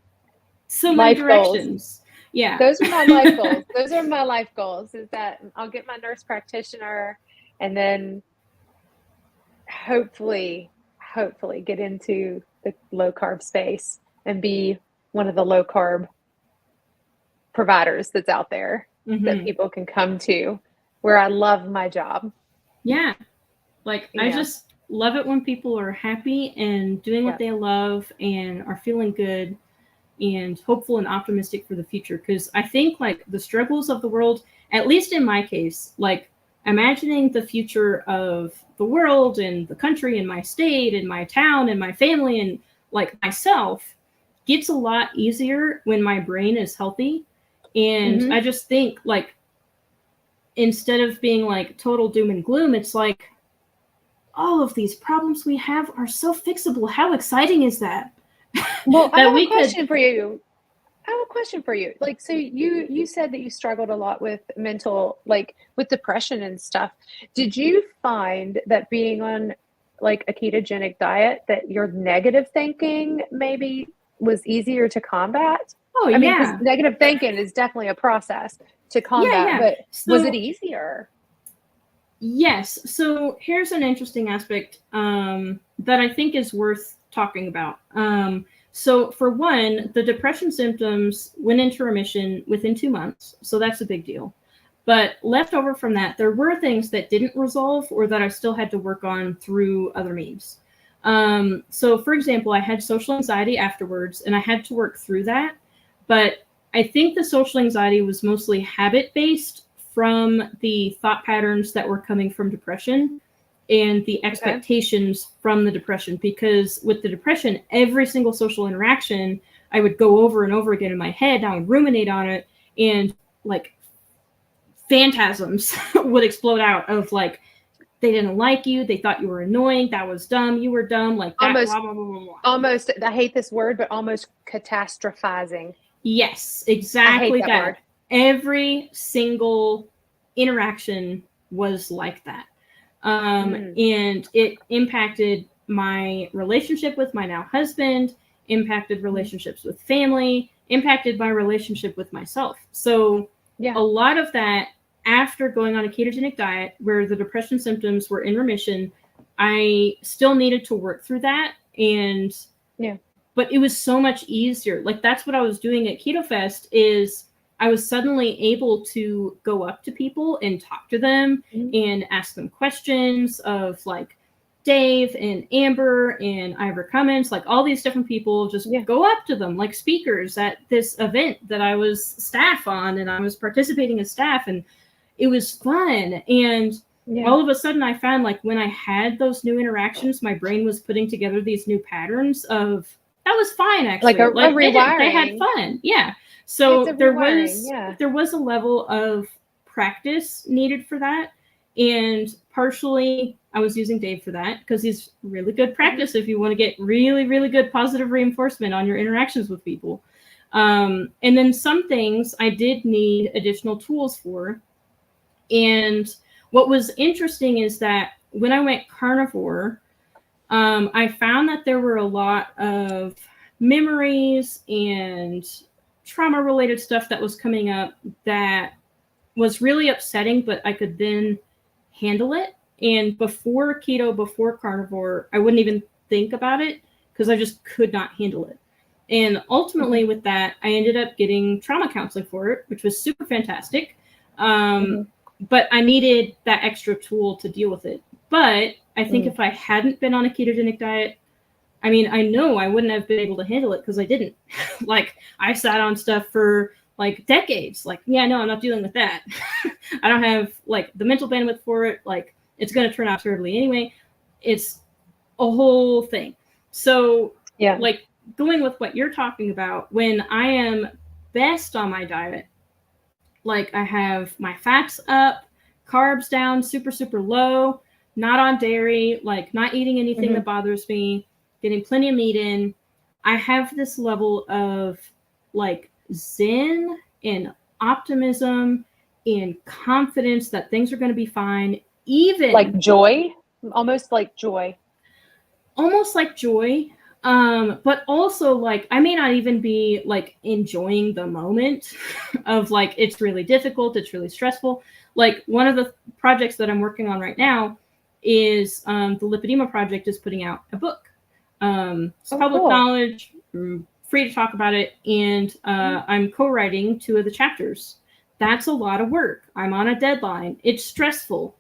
so many directions. Goals. Yeah. Those are my life goals. Those are my life goals, is that I'll get my nurse practitioner and then hopefully get into the low carb space and be one of the low carb providers that's out there that people can come to, where I love my job. Yeah. Like, I just love it when people are happy and doing what they love and are feeling good and hopeful and optimistic for the future. Because I think like the struggles of the world, at least in my case, like imagining the future of the world and the country and my state and my town and my family and like myself gets a lot easier when my brain is healthy. And I just think like, instead of being like total doom and gloom, it's like, all of these problems we have are so fixable. How exciting is that? Well, I have a question for you. Like, so you said that you struggled a lot with mental, like with depression and stuff. Did you find that being on like a ketogenic diet, that your negative thinking maybe was easier to combat? Oh, I mean, 'cause negative thinking is definitely a process to combat, but was it easier? Yes. So here's an interesting aspect that I think is worth talking about. So for one, the depression symptoms went into remission within 2 months. So that's a big deal. But left over from that, there were things that didn't resolve or that I still had to work on through other means. So for example, I had social anxiety afterwards, and I had to work through that. But I think the social anxiety was mostly habit-based from the thought patterns that were coming from depression and the expectations from the depression. Because with the depression, every single social interaction, I would go over and over again in my head. I would ruminate on it, and like phantasms would explode out of like, they didn't like you, they thought you were annoying, that was dumb, you were dumb, like that, almost, blah, blah, blah, blah, blah. Almost, I hate this word, but almost catastrophizing. Yes, exactly that. Word. Every single interaction was like that. And it impacted my relationship with my now husband, impacted relationships with family, impacted my relationship with myself. So a lot of that, after going on a ketogenic diet where the depression symptoms were in remission, I still needed to work through that. And but it was so much easier. Like, that's what I was doing at Keto Fest, is I was suddenly able to go up to people and talk to them and ask them questions of like Dave and Amber and Ivor Cummins, like all these different people, just go up to them like speakers at this event that I was staff on, and I was participating as staff, and it was fun. And all of a sudden I found like when I had those new interactions, my brain was putting together these new patterns of that was fine actually. Like a rewiring. They had fun. Yeah. So there was a level of practice needed for that. And partially I was using Dave for that because he's really good practice if you want to get really, really good positive reinforcement on your interactions with people. And then some things I did need additional tools for. And what was interesting is that when I went carnivore, I found that there were a lot of memories and trauma-related stuff that was coming up that was really upsetting, but I could then handle it. And before keto, before carnivore, I wouldn't even think about it because I just could not handle it. And ultimately with that, I ended up getting trauma counseling for it, which was super fantastic. But I needed that extra tool to deal with it. But I think if I hadn't been on a ketogenic diet, I mean, I know I wouldn't have been able to handle it because I didn't. Like, I sat on stuff for like decades. Like, yeah, no, I'm not dealing with that. I don't have like the mental bandwidth for it. Like, it's going to turn out terribly anyway. It's a whole thing. So, like, going with what you're talking about, when I am best on my diet, like I have my fats up, carbs down, super, super low, not on dairy, like not eating anything that bothers me, getting plenty of meat in. I have this level of like zen and optimism and confidence that things are going to be fine. Even like joy, almost like joy. But also like I may not even be like enjoying the moment of like it's really difficult, it's really stressful. Like one of the projects that I'm working on right now is the Lipedema Project is putting out a book. It's public knowledge, free to talk about it, and I'm co-writing 2 of the chapters. That's a lot of work. I'm on a deadline. It's stressful.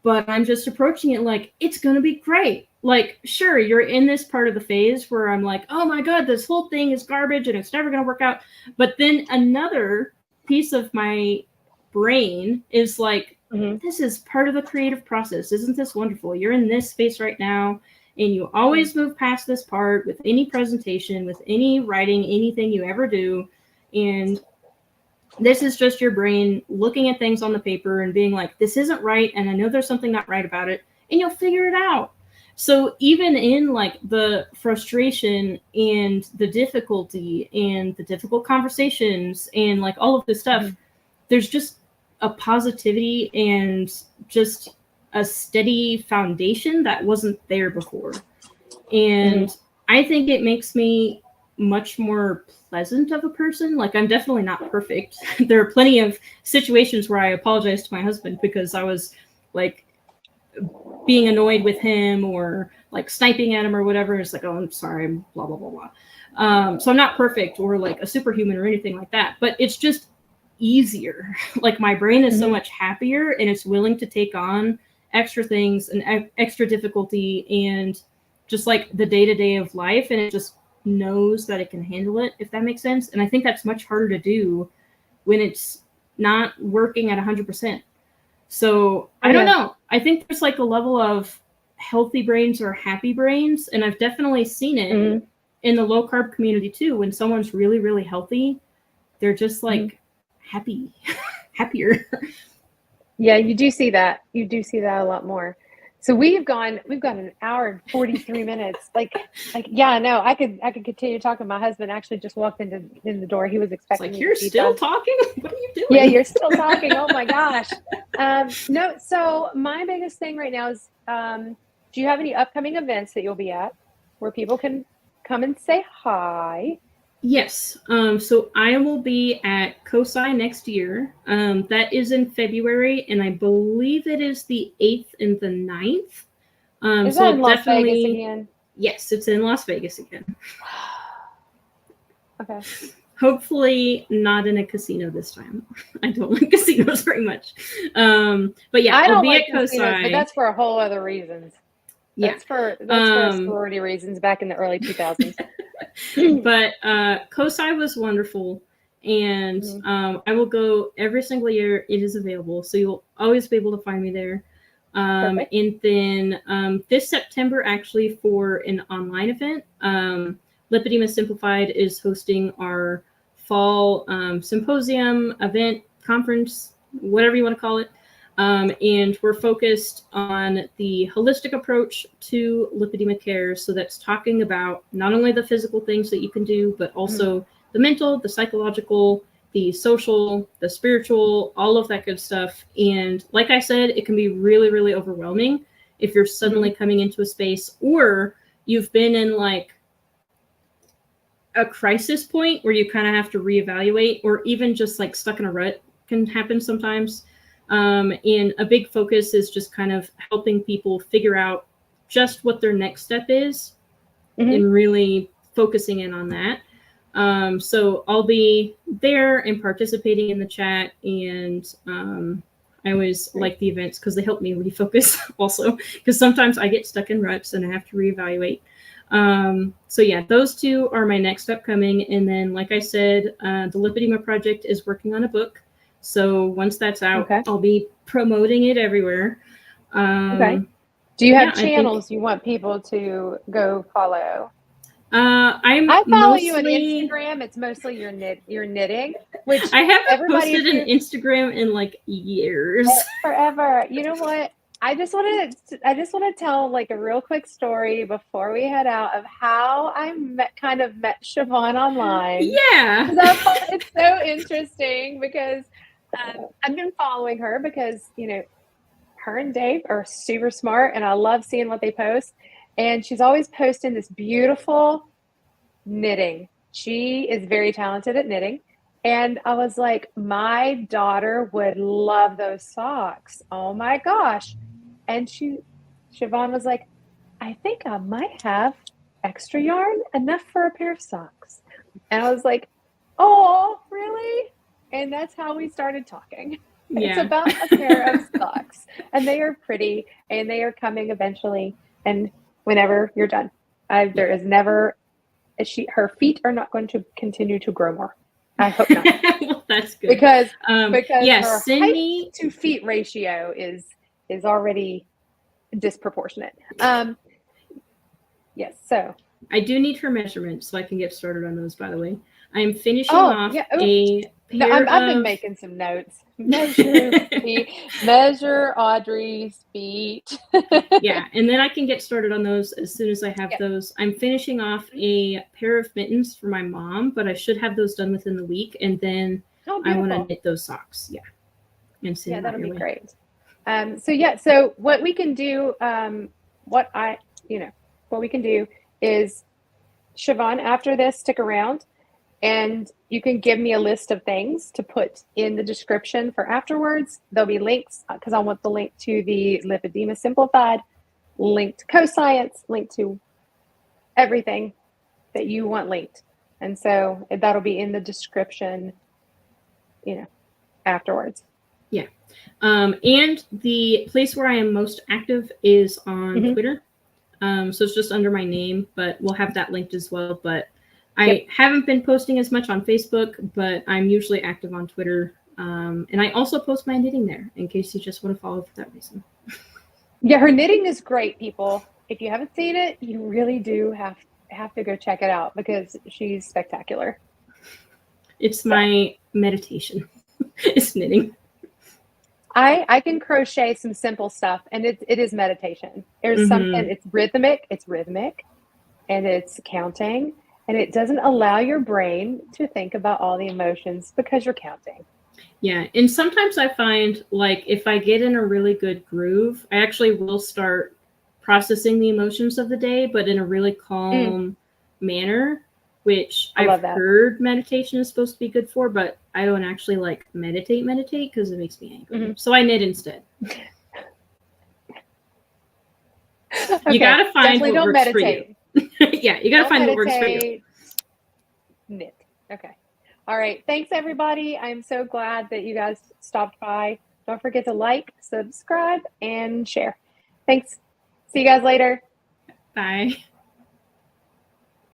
But I'm just approaching it like, it's going to be great. Like, sure, you're in this part of the phase where I'm like, oh my God, this whole thing is garbage and it's never going to work out. But then another piece of my brain is like, this is part of the creative process. Isn't this wonderful? You're in this space right now, and you always move past this part with any presentation, with any writing, anything you ever do. And this is just your brain looking at things on the paper and being like, this isn't right. And I know there's something not right about it. And you'll figure it out. So even in like the frustration and the difficulty and the difficult conversations and like all of this stuff, there's just a positivity and just a steady foundation that wasn't there before. And I think it makes me much more pleasant of a person. Like, I'm definitely not perfect. There are plenty of situations where I apologize to my husband because I was like being annoyed with him or like sniping at him or whatever. It's like, oh, I'm sorry, blah, blah, blah, blah. So I'm not perfect or like a superhuman or anything like that, but it's just easier. Like, my brain is so much happier and it's willing to take on extra things and extra difficulty and just like the day-to-day of life. And it just knows that it can handle it, if that makes sense. And I think that's much harder to do when it's not working at 100%. So I don't know. I think there's like a level of healthy brains or happy brains. And I've definitely seen it in the low carb community too. When someone's really, really healthy, they're just like happier. Yeah, you do see that. You do see that a lot more. So we've got an hour and 43 minutes. Like, yeah, no, I could continue talking. My husband actually just walked in the door. He was expecting. It's like, you're still talking? What are you doing? Yeah, you're still talking. Oh my gosh. No, so my biggest thing right now is, do you have any upcoming events that you'll be at where people can come and say hi? Yes. So I will be at COSI next year. That is in February, and I believe it is the 8th and the 9th. Is that in Las Vegas again? Yes, it's in Las Vegas again. Okay. Hopefully not in a casino this time. I don't like casinos very much. But yeah, I'll be at COSI. But that's for a whole other reasons. That's for sorority reasons back in the early 2000s. But COSI was wonderful. And I will go every single year. It is available, so you'll always be able to find me there. And then this September, actually, for an online event, Lipedema Simplified is hosting our fall symposium, event, conference, whatever you want to call it. And we're focused on the holistic approach to lipedema care. So that's talking about not only the physical things that you can do, but also the mental, the psychological, the social, the spiritual, all of that good stuff. And like I said, it can be really, really overwhelming if you're suddenly coming into a space, or you've been in like a crisis point where you kind of have to reevaluate, or even just like stuck in a rut can happen sometimes. And a big focus is just kind of helping people figure out just what their next step is and really focusing in on that. So I'll be there and participating in the chat, and I always like the events because they help me refocus also, because sometimes I get stuck in ruts and I have to reevaluate. So yeah, those two are my next upcoming. And then, like I said, the Lipedema Project is working on a book. So once that's out, I'll be promoting it everywhere. Do you have channels you want people to go follow? I follow you on Instagram. It's mostly your knitting, which I haven't posted an Instagram in like years. Forever. You know what? I just want to tell like a real quick story before we head out of how I met Siobhan online. Yeah. It's so interesting because I've been following her because, you know, her and Dave are super smart and I love seeing what they post. And she's always posting this beautiful knitting. She is very talented at knitting. And I was like, my daughter would love those socks. Oh my gosh. And Siobhan was like, I think I might have extra yarn, enough for a pair of socks. And I was like, oh, really? And that's how we started talking. Yeah. It's about a pair of socks, and they are pretty, and they are coming eventually. And whenever you're done, there is never her feet are not going to continue to grow more. I hope not. Well, that's good because yeah, her height to feet ratio is already disproportionate. Yes. So I do need her measurements so I can get started on those. By the way, I am finishing off a pair I've been making some notes. Measure Audrey's feet. Yeah, and then I can get started on those as soon as I have those. I'm finishing off a pair of mittens for my mom, but I should have those done within the week, and then I want to knit those socks. Yeah, and send that'll be great. So what we can do, what we can do is, Siobhan, after this, stick around. And you can give me a list of things to put in the description for afterwards. There'll be links because I want the link to the Lipedema Simplified, link to Co-Science, link to everything that you want linked. And so that'll be in the description, afterwards. Yeah. And the place where I am most active is on Twitter. So it's just under my name, but we'll have that linked as well. But I haven't been posting as much on Facebook, but I'm usually active on Twitter. And I also post my knitting there in case you just want to follow for that reason. Yeah, her knitting is great, people. If you haven't seen it, you really do have to go check it out because she's spectacular. It's my meditation. It's knitting. I can crochet some simple stuff, and it is meditation. There's something, it's rhythmic, and it's counting. And it doesn't allow your brain to think about all the emotions because you're counting. Yeah. And sometimes I find, like, if I get in a really good groove, I actually will start processing the emotions of the day, but in a really calm manner, which I've heard meditation is supposed to be good for, but I don't actually like meditate because it makes me angry. So I knit instead. You got to find what works for you. Yeah, you got to find what works for you. Knit. Okay. All right. Thanks, everybody. I'm so glad that you guys stopped by. Don't forget to like, subscribe, and share. Thanks. See you guys later. Bye.